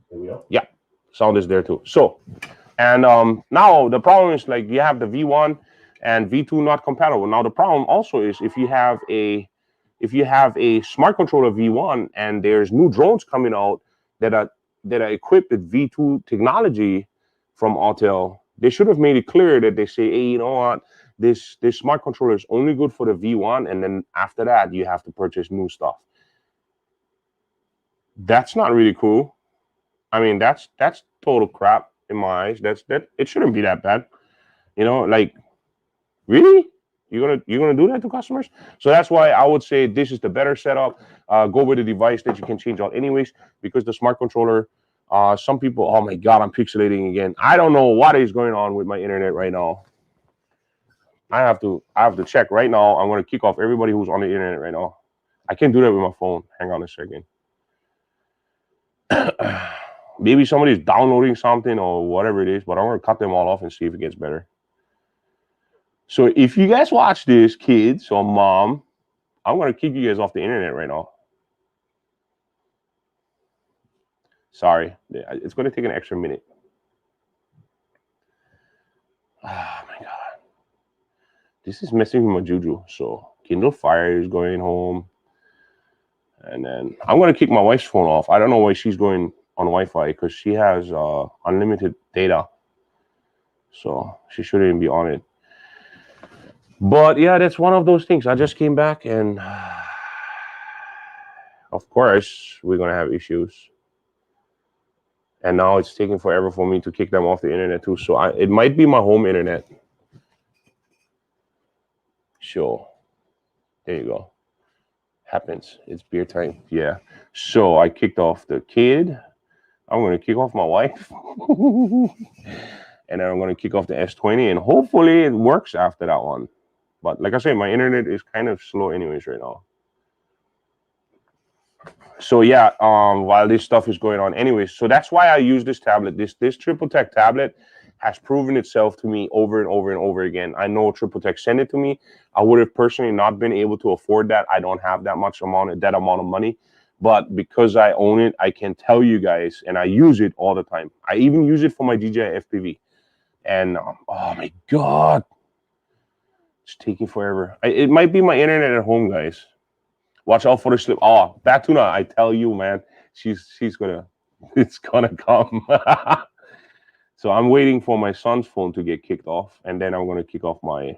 There we go. Yeah, sound is there too. So, and now the problem is like you have the V1 and V2 not compatible. Now the problem also is if you have a smart controller V1 and there's new drones coming out that are equipped with V2 technology from Autel, they should have made it clear that they say, hey, you know what, this smart controller is only good for the V1, and then after that you have to purchase new stuff. That's not really cool. I mean, that's total crap in my eyes. It shouldn't be that bad. You know, like, really? You're gonna do that to customers? So that's why I would say this is the better setup. Go with a device that you can change out anyways, because the smart controller, some people, oh my God, I'm pixelating again. I don't know what is going on with my internet right now. I have to check right now. I'm gonna kick off everybody who's on the internet right now. I can't do that with my phone. Hang on a second. Maybe somebody's downloading something or whatever it is, but I'm gonna cut them all off and see if it gets better. So if you guys watch this, kids or mom, I'm gonna kick you guys off the internet right now. Sorry, it's gonna take an extra minute. Oh my God, this is messing with my juju. So Kindle Fire is going home, and then I'm gonna kick my wife's phone off. I don't know why she's going on Wi-Fi, because she has unlimited data, so she shouldn't even be on it. But yeah, that's one of those things. I just came back, and of course we're gonna have issues. And now it's taking forever for me to kick them off the internet too. So it might be my home internet. Sure. There you go. Happens. It's beer time. Yeah. So I kicked off the kid. I'm going to kick off my wife. And then I'm going to kick off the S20. And hopefully it works after that one. But like I said, my internet is kind of slow anyways right now. So yeah, while this stuff is going on anyways. So that's why I use this tablet. This Triple Tech tablet has proven itself to me over and over and over again. I know Triple Tech sent it to me. I would have personally not been able to afford that. I don't have that amount of money. But because I own it, I can tell you guys, and I use it all the time. I even use it for my DJI FPV. And oh my God, it's taking forever. It might be my internet at home, guys. Watch out for the slip. Oh, Batuna, I tell you, man, it's gonna come. So I'm waiting for my son's phone to get kicked off, and then I'm gonna kick off my.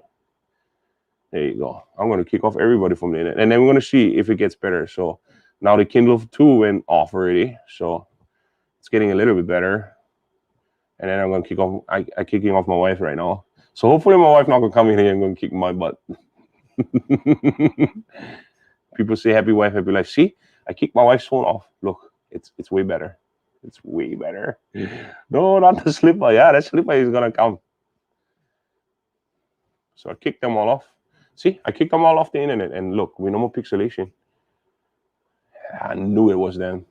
There you go. I'm gonna kick off everybody from the internet, and then we're gonna see if it gets better. So now the Kindle 2 went off already, so it's getting a little bit better. And then I'm gonna kick off. I'm kicking off my wife right now. So hopefully my wife not gonna come in here and gonna kick my butt. People say happy wife, happy life. See, I kicked my wife's phone off. Look, it's way better. It's way better. No, not the slipper. Yeah, that slipper is gonna come. So I kicked them all off. See, I kicked them all off the internet, and look, we no more pixelation. I knew it was them.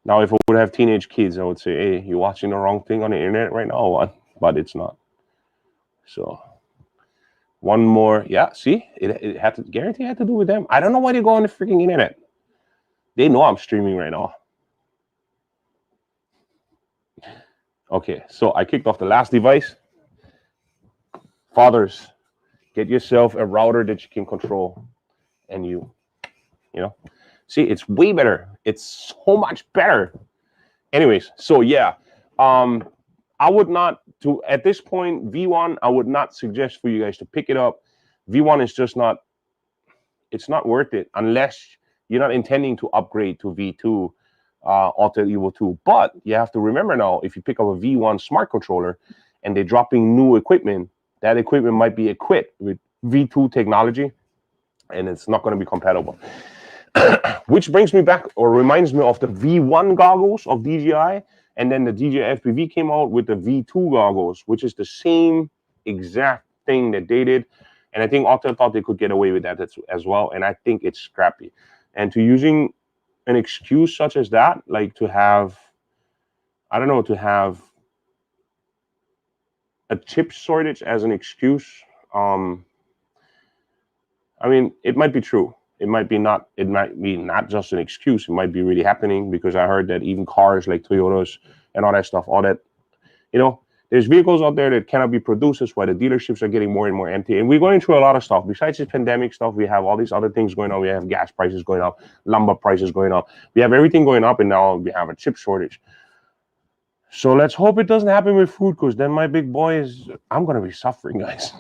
Now, if I would have teenage kids, I would say, hey, you're watching the wrong thing on the internet right now or what? But it's not. So one more. Yeah, see, it had to, guarantee it had to do with them. I don't know why they go on the freaking internet. They know I'm streaming right now. Okay, so I kicked off the last device. Fathers, get yourself a router that you can control. And you know, see, it's way better. It's so much better. Anyways, so yeah, I would not, to at this point, V1, I would not suggest for you guys to pick it up. V1 is just not, it's not worth it unless you're not intending to upgrade to V2, Autel Evo 2. But you have to remember now, if you pick up a V1 smart controller and they're dropping new equipment, that equipment might be equipped with V2 technology, and it's not going to be compatible. Which brings me back, or reminds me of the V1 goggles of DJI, and then the DJI FPV came out with the V2 goggles, which is the same exact thing that they did. And I think Autel thought they could get away with that as well. And I think it's scrappy. And to using an excuse such as that, like to have, I don't know, to have a chip shortage as an excuse, I mean, it might be true. It might be not just an excuse. It might be really happening, because I heard that even cars like Toyotas and all that stuff, all that, you know, there's vehicles out there that cannot be produced. That's why the dealerships are getting more and more empty. And we're going through a lot of stuff. Besides this pandemic stuff, we have all these other things going on. We have gas prices going up, lumber prices going up. We have everything going up, and now we have a chip shortage. So let's hope it doesn't happen with food, because then my big boy is, I'm going to be suffering, guys.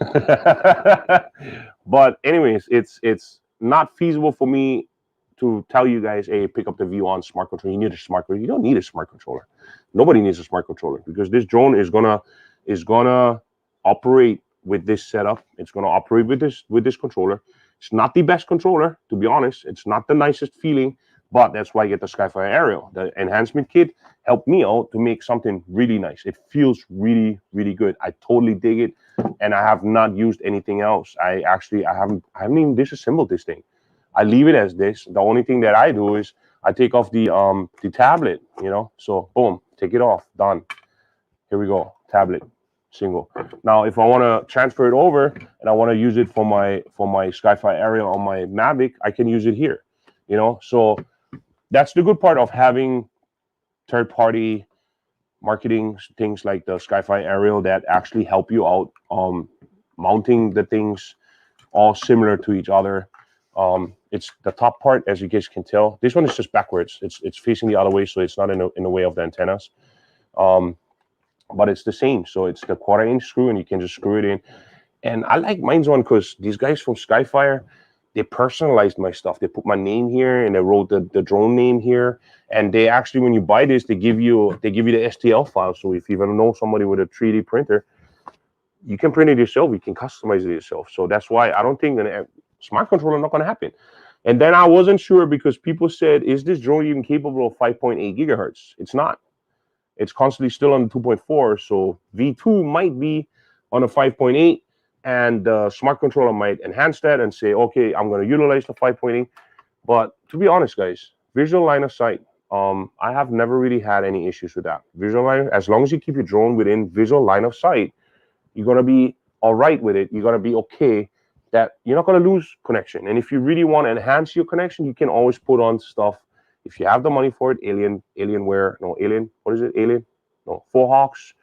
But anyways, it's not feasible for me to tell you guys, hey, pick up the V1 smart controller. You need a smart controller. You don't need a smart controller. Nobody needs a smart controller, because this drone is gonna operate with this setup. It's gonna operate with this controller. It's not the best controller, to be honest. It's not the nicest feeling, but that's why I get the Skyfire Aerial. The enhancement kit helped me out to make something really nice. It feels really, really good. I totally dig it, and I have not used anything else. I haven't even disassembled this thing. I leave it as this. The only thing that I do is I take off the tablet, you know. So boom, take it off, done. Here we go, tablet, single. Now, if I want to transfer it over and I want to use it for my Skyfire Aerial on my Mavic, I can use it here, you know. So that's the good part of having third-party marketing things like the Skyfire Aerial that actually help you out, mounting the things all similar to each other. It's the top part, as you guys can tell. This one is just backwards. It's facing the other way, so it's not in the way of the antennas. But it's the same. So it's the 1/4-inch screw, and you can just screw it in. And I like mine's one because these guys from Skyfire, they personalized my stuff. They put my name here, and they wrote the drone name here. And they actually, when you buy this, they give you the STL file. So if you even know somebody with a 3D printer, you can print it yourself. You can customize it yourself. So that's why I don't think a smart controller not going to happen. And then I wasn't sure, because people said, is this drone even capable of 5.8 gigahertz? It's not. It's constantly still on 2.4. So V2 might be on a 5.8, and the smart controller might enhance that and say, okay, I'm going to utilize the 5.8. But to be honest, guys, visual line of sight, I have never really had any issues with that. Visual line, as long as you keep your drone within visual line of sight, you're going to be all right with it. You're going to be okay. That you're not going to lose connection. And if you really want to enhance your connection, you can always put on stuff. If you have the money for it, Alienware, Four Hawks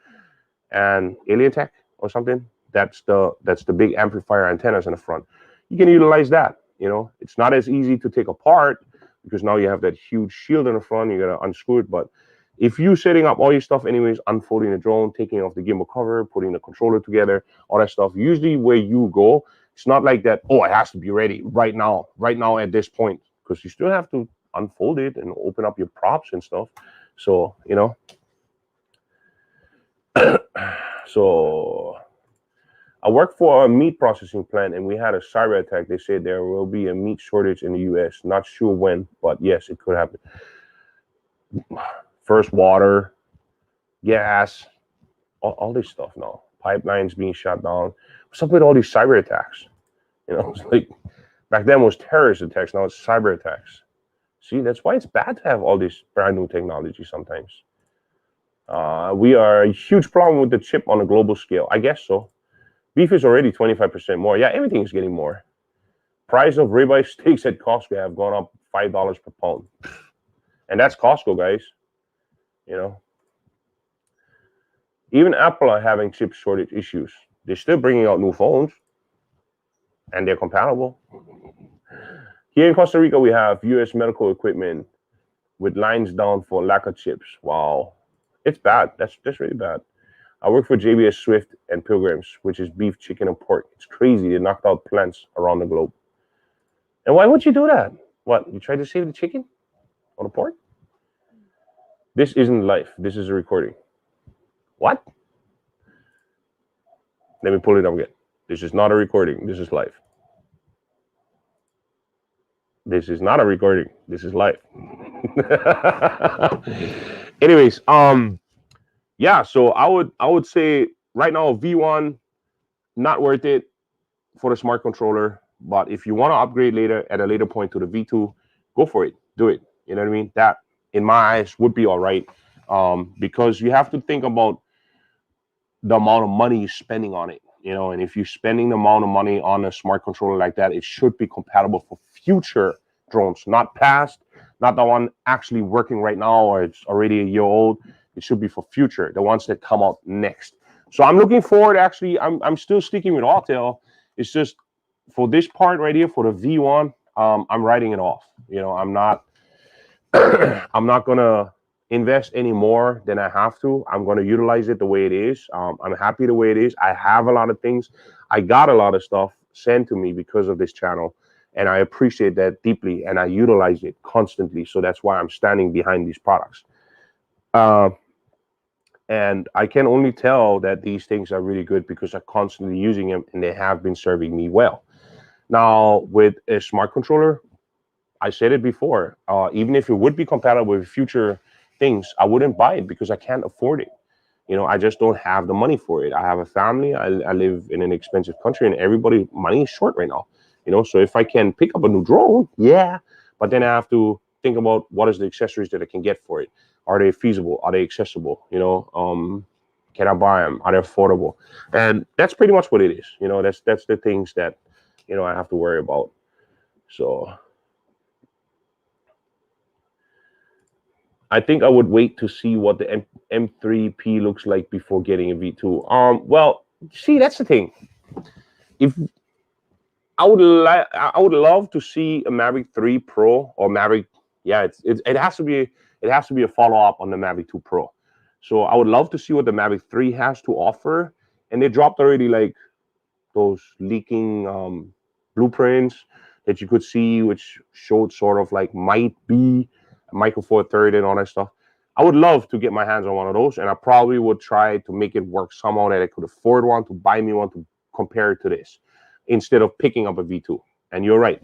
and Alien Tech or something. That's the big amplifier antennas in the front. You can utilize that. You know, it's not as easy to take apart, because now you have that huge shield in the front. You got to unscrew it. But if you're setting up all your stuff anyways, unfolding the drone, taking off the gimbal cover, putting the controller together, all that stuff, usually where you go, it's not like that, oh, it has to be ready right now at this point, because you still have to unfold it and open up your props and stuff. So, you know. So I work for a meat processing plant, and we had a cyber attack. They said there will be a meat shortage in the US. Not sure when, but yes, it could happen. First water, gas, all this stuff now. pipelines being shut down. What's up with all these cyber attacks? You know, it's like back then it was terrorist attacks, now it's cyber attacks. See, that's why it's bad to have all this brand new technology sometimes. We are a huge problem with the chip on a global scale. I guess so. Beef is already 25% more. Yeah, everything is getting more. Price of ribeye steaks at Costco have gone up $5 per pound. And that's Costco, guys. You know. Even Apple are having chip shortage issues. They're still bringing out new phones. And they're compatible. Here in Costa Rica, we have U.S. medical equipment with lines down for lack of chips. Wow. It's bad. That's really bad. I work for JBS Swift and Pilgrims, which is beef, chicken, and pork. It's crazy. They knocked out plants around the globe. And why would you do that? What? You try to save the chicken or the pork? This isn't life. This is a recording. What? Let me pull it up again. This is not a recording. This is live. This is not a recording. This is live. Anyways, yeah, so I would say right now V1 not worth it for the smart controller, but if you want to upgrade later at a later point to the V2, go for it. Do it. You know what I mean? That in my eyes would be all right, because you have to think about the amount of money you're spending on it, you know, and if you're spending the amount of money on a smart controller like that, it should be compatible for future drones, not past, not the one actually working right now or it's already a year old. It should be for future, the ones that come out next. So I'm looking forward. Actually, I'm still sticking with Autel. It's just for this part right here for the V1, I'm writing it off. You know, I'm not I'm not gonna invest any more than I have to. I'm gonna utilize it the way it is. I'm happy the way it is. I have a lot of things. I got a lot of stuff sent to me because of this channel, and I appreciate that deeply, and I utilize it constantly. So that's why I'm standing behind these products. And I can only tell that these things are really good because I'm constantly using them and they have been serving me well. Now, with a smart controller, I said it before, even if it would be compatible with future things, I wouldn't buy it because I can't afford it. You know, I just don't have the money for it. I have a family. I live in an expensive country and everybody money is short right now. You know, so if I can pick up a new drone, yeah, but then I have to think about what is the accessories that I can get for it. Are they feasible? Are they accessible? You know, can I buy them? Are they affordable? And that's pretty much what it is. You know, that's the things that, you know, I have to worry about. So I think I would wait to see what the M3P looks like before getting a V2. Well, see, that's the thing. If I would love to see a Mavic 3 Pro or Mavic. Yeah, it has to be a follow-up on the Mavic 2 Pro. So I would love to see what the Mavic 3 has to offer. And they dropped already like those leaking blueprints that you could see, which showed sort of like might be a Micro Four Third and all that stuff. I would love to get my hands on one of those, and I probably would try to make it work somehow that I could afford one, to buy me one to compare it to this, instead of picking up a V2. And you're right.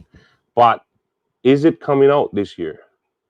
But is it coming out this year?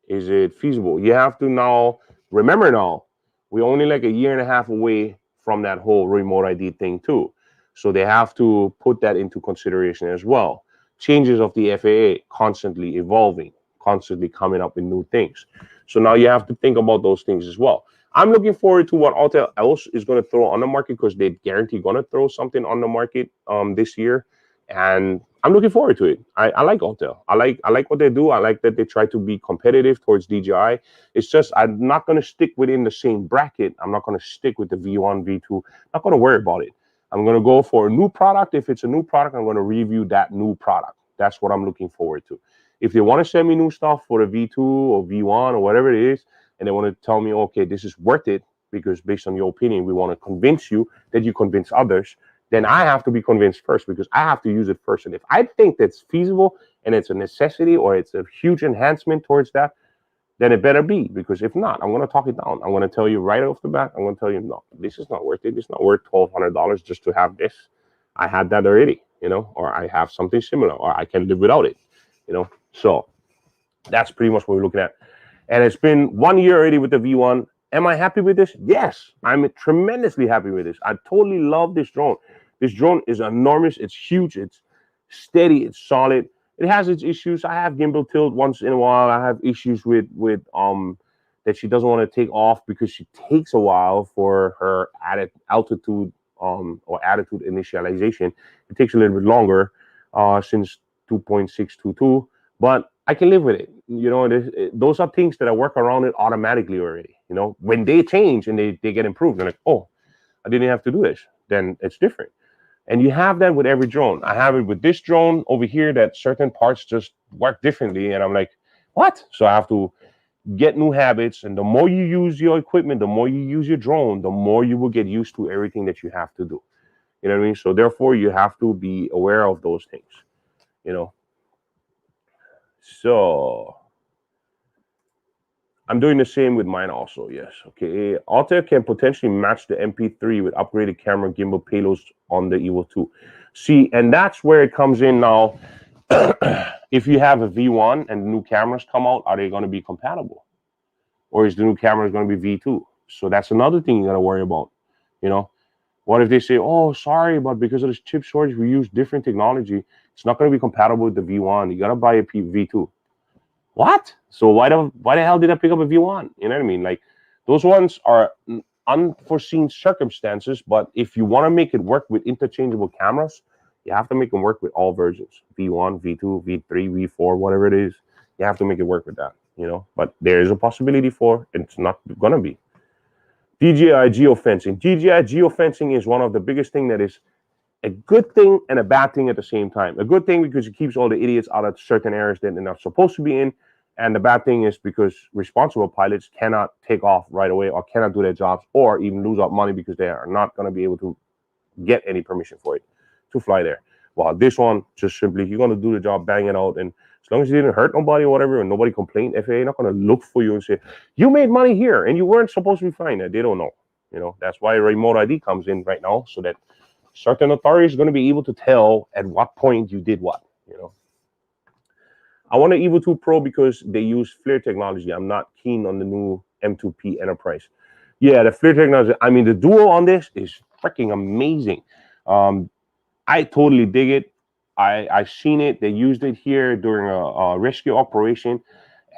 Is it feasible? You have to now remember now, we're only like a year and a half away from that whole remote ID thing too. So they have to put that into consideration as well. Changes of the FAA constantly evolving, constantly coming up with new things. So now you have to think about those things as well. I'm looking forward to what Autel else is going to throw on the market, because they guarantee going to throw something on the market this year. And I'm looking forward to it. I like Autel. I like what they do. I like that they try to be competitive towards DJI. It's just I'm not going to stick within the same bracket. I'm not going to stick with the V1, V2. Not going to worry about it. I'm going to go for a new product. If it's a new product, I'm going to review that new product. That's what I'm looking forward to. If they want to send me new stuff for the V2 or V1 or whatever it is, and they want to tell me, okay, this is worth it, because based on your opinion, we want to convince you that you convince others, then I have to be convinced first, because I have to use it first. And if I think that's feasible and it's a necessity or it's a huge enhancement towards that, then it better be, because if not, I'm going to talk it down. I'm going to tell you right off the bat, I'm going to tell you, no, this is not worth it. It's not worth $1,200 just to have this. I had that already, you know, or I have something similar, or I can live without it, you know. So that's pretty much what we're looking at. And it's been 1 year already with the V1, Am I happy with this? Yes, I'm tremendously happy with this. I totally love this drone. This drone is enormous. It's huge. It's steady. It's solid. It has its issues. I have gimbal tilt once in a while. I have issues with that she doesn't want to take off because she takes a while for her added altitude or attitude initialization. It takes a little bit longer since 2.622, but I can live with it. You know, those are things that I work around it automatically already. You know, when they change and they get improved, they're like, oh, I didn't have to do this. Then it's different. And you have that with every drone. I have it with this drone over here that certain parts just work differently. And I'm like, what? So I have to get new habits. And the more you use your equipment, the more you use your drone, the more you will get used to everything that you have to do. You know what I mean? So therefore, you have to be aware of those things, you know. So I'm doing the same with mine also, yes. Okay, Autel can potentially match the MP3 with upgraded camera gimbal payloads on the Evo 2. See, and that's where it comes in now. If you have a V1 and new cameras come out, are they going to be compatible? Or is the new camera going to be V2? So that's another thing you got to worry about, you know. What if they say, oh, sorry, but because of this chip shortage, we use different technology. It's not going to be compatible with the V1. You got to buy a V2. What? So why the hell did I pick up a V1? You know what I mean? Like, those ones are unforeseen circumstances, but if you want to make it work with interchangeable cameras, you have to make them work with all versions. V1, V2, V3, V4, whatever it is. You have to make it work with that, you know? But there is a possibility for it's not going to be. DJI geofencing. DJI geofencing is one of the biggest things that is a good thing and a bad thing at the same time. A good thing because it keeps all the idiots out of certain areas that they're not supposed to be in. And the bad thing is because responsible pilots cannot take off right away or cannot do their jobs or even lose out money because they are not going to be able to get any permission for it to fly there. While this one, just simply, you're going to do the job, bang it out. And as long as you didn't hurt nobody or whatever, and nobody complained, FAA not going to look for you and say, you made money here and you weren't supposed to be flying that. They don't know. You know, that's why remote ID comes in right now, so that certain authorities are going to be able to tell at what point you did what, you know. I want an Evo 2 Pro because they use FLIR technology. I'm not keen on the new M2P Enterprise. Yeah, the FLIR technology, I mean, the duo on this is freaking amazing. I totally dig it. I seen it. They used it here during a rescue operation,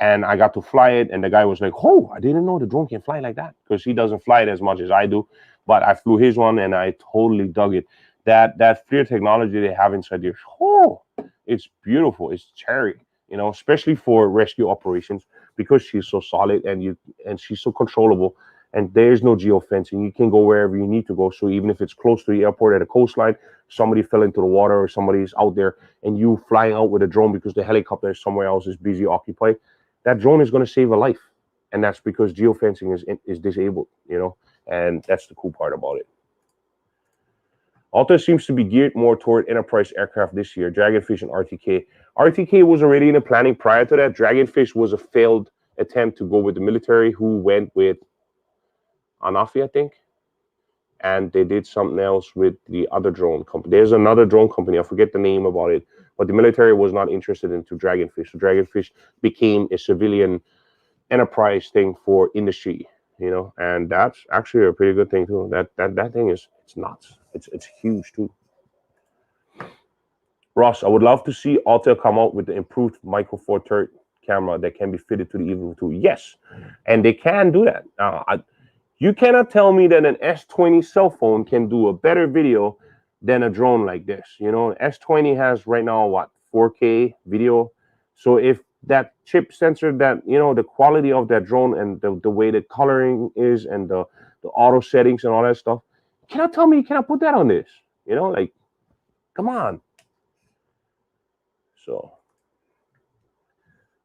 and I got to fly it. And the guy was like, oh, I didn't know the drone can fly like that, because he doesn't fly it as much as I do. But I flew his one, and I totally dug it. That FLIR technology they have inside there, oh, it's beautiful. It's cherry, you know, especially for rescue operations, because she's so solid and she's so controllable. And there's no geofencing. You can go wherever you need to go. So even if it's close to the airport at a coastline, somebody fell into the water or somebody's out there and you flying out with a drone because the helicopter somewhere else is busy occupied, that drone is going to save a life. And that's because geofencing is disabled, you know, and that's the cool part about it. Autel seems to be geared more toward enterprise aircraft this year. Dragonfish and RTK. RTK was already in the planning prior to that. Dragonfish was a failed attempt to go with the military, who went with Anafi, I think, and they did something else with the other drone company. There's another drone company, I forget the name about it, but the military was not interested into Dragonfish. So Dragonfish became a civilian enterprise thing for industry, you know, and that's actually a pretty good thing too. That thing is, it's nuts. It's huge too. Ross, I would love to see Autel come out with the improved Micro Four Third camera that can be fitted to the Evo 2. Yes, and they can do that. You cannot tell me that an S20 cell phone can do a better video than a drone like this. You know, S20 has right now, what, 4K video? So if that chip sensor, that, you know, the quality of that drone and the way the coloring is and the auto settings and all that stuff, you cannot tell me you cannot put that on this. You know, like, come on. So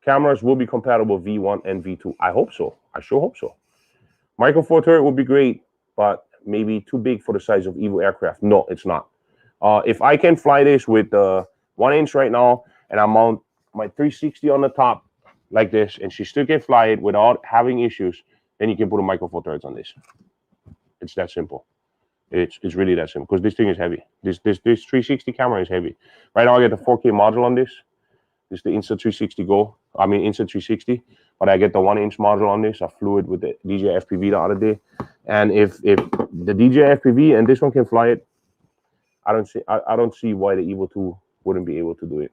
cameras will be compatible V1 and V2. I hope so. I sure hope so. Micro Four Third would be great, but maybe too big for the size of Evo aircraft. No, it's not. If I can fly this with 1 inch right now, and I mount my 360 on the top like this, and she still can fly it without having issues, then you can put a Micro Four Thirds on this. It's that simple. It's really that simple, because this thing is heavy. This 360 camera is heavy. Right now I get the 4K module on this. This is the Insta 360 Go. I mean Insta 360. but I get the 1-inch module on this. I flew it with the DJI FPV the other day, and if the DJI FPV and this one can fly it, I don't see why the Evo 2 wouldn't be able to do it.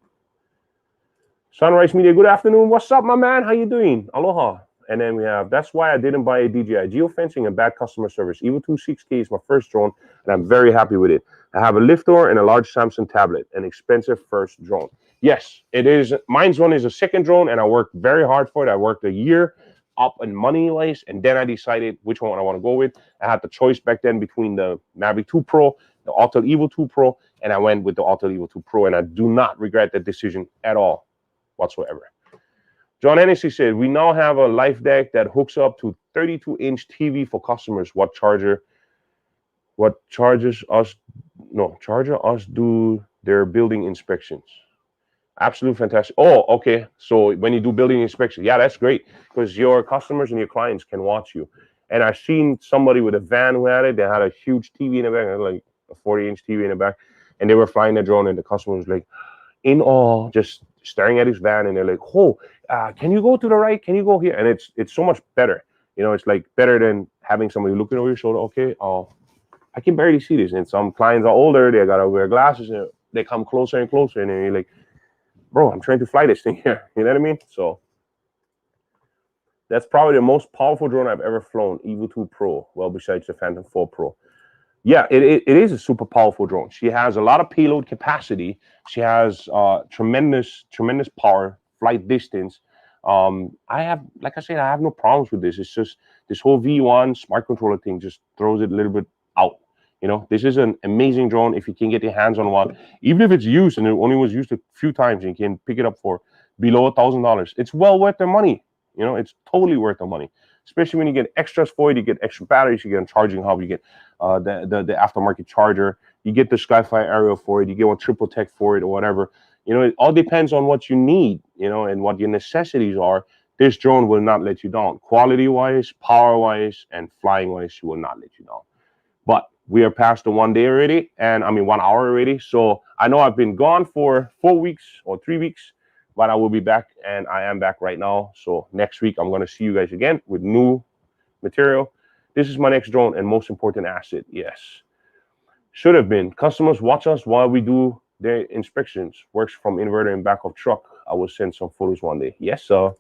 Sunrise Media, good afternoon. What's up, my man? How you doing? Aloha. And then we have, that's why I didn't buy a DJI. Geofencing and bad customer service. Evo 2 6K is my first drone, and I'm very happy with it. I have a Liftor and a large Samsung tablet, an expensive first drone. Yes, it is. Mine's one is a second drone, and I worked very hard for it. I worked a year up in money-wise, and then I decided which one I want to go with. I had the choice back then between the Mavic 2 Pro, the Autel Evo 2 Pro, and I went with the Autel Evo 2 Pro, and I do not regret that decision at all whatsoever. John Hennessy said, we now have a life deck that hooks up to 32-inch TV for customers. What charger us do their building inspections? Absolutely fantastic. Oh, okay. So when you do building inspection, yeah, that's great because your customers and your clients can watch you. And I've seen somebody with a van who had it. They had a huge TV in the back, like a 40-inch TV in the back, and they were flying the drone, and the customer was like in awe, just staring at his van, and they're like, oh, can you go to the right? Can you go here? And it's so much better. You know, it's like better than having somebody looking over your shoulder. Okay, I can barely see this. And some clients are older, they gotta wear glasses, and they come closer and closer, and then you're like, bro, I'm trying to fly this thing here. You know what I mean? So that's probably the most powerful drone I've ever flown, Evo 2 Pro, well, besides the Phantom 4 Pro. Yeah, it is a super powerful drone. She has a lot of payload capacity. She has tremendous power, flight distance. I have, like I said, I have no problems with this. It's just this whole V1 smart controller thing just throws it a little bit out. You know, this is an amazing drone if you can get your hands on one, even if it's used and it only was used a few times and you can pick it up for below $1,000. It's well worth the money. You know, it's totally worth the money, especially when you get extras for it. You get extra batteries, you get a charging hub, you get the aftermarket charger, you get the Skyfire aerial for it, you get one triple tech for it or whatever. You know, it all depends on what you need, you know, and what your necessities are. This drone will not let you down. Quality-wise, power-wise, and flying-wise, she will not let you down. But we are past the 1 day already, and I mean 1 hour already. So I know I've been gone for 4 weeks or 3 weeks, but I will be back, and I am back right now. So next week, I'm going to see you guys again with new material. This is my next drone and most important asset. Yes. Should have been. Customers watch us while we do their inspections. Works from inverter and back of truck. I will send some photos one day. Yes, sir.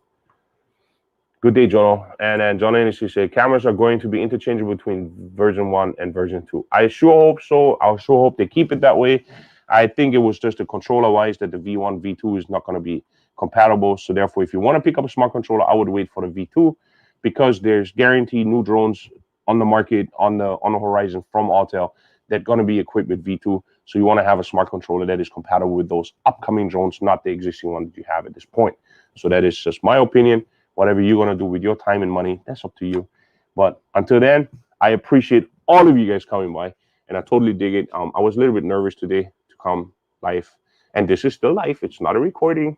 Good day, John. And then John Hennessy said, cameras are going to be interchangeable between version 1 and version 2. I sure hope so. I sure hope they keep it that way. I think it was just a controller-wise that the V1, V2 is not going to be compatible. So therefore, if you want to pick up a smart controller, I would wait for the V2 because there's guaranteed new drones on the market, on the horizon from Autel that are going to be equipped with V2. So you want to have a smart controller that is compatible with those upcoming drones, not the existing one that you have at this point. So that is just my opinion. Whatever you're going to do with your time and money, that's up to you. But until then, I appreciate all of you guys coming by, and I totally dig it. I was a little bit nervous today to come live, and this is still live. It's not a recording.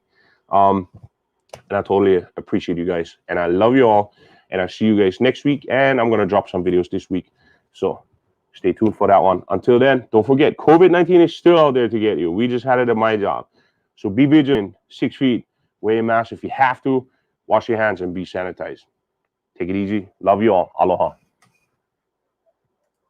And I totally appreciate you guys, and I love you all, and I'll see you guys next week, and I'm going to drop some videos this week. So stay tuned for that one. Until then, don't forget, COVID-19 is still out there to get you. We just had it at my job. So be vigilant, 6 feet, wear a mask if you have to. Wash your hands and be sanitized. Take it easy. Love you all. Aloha.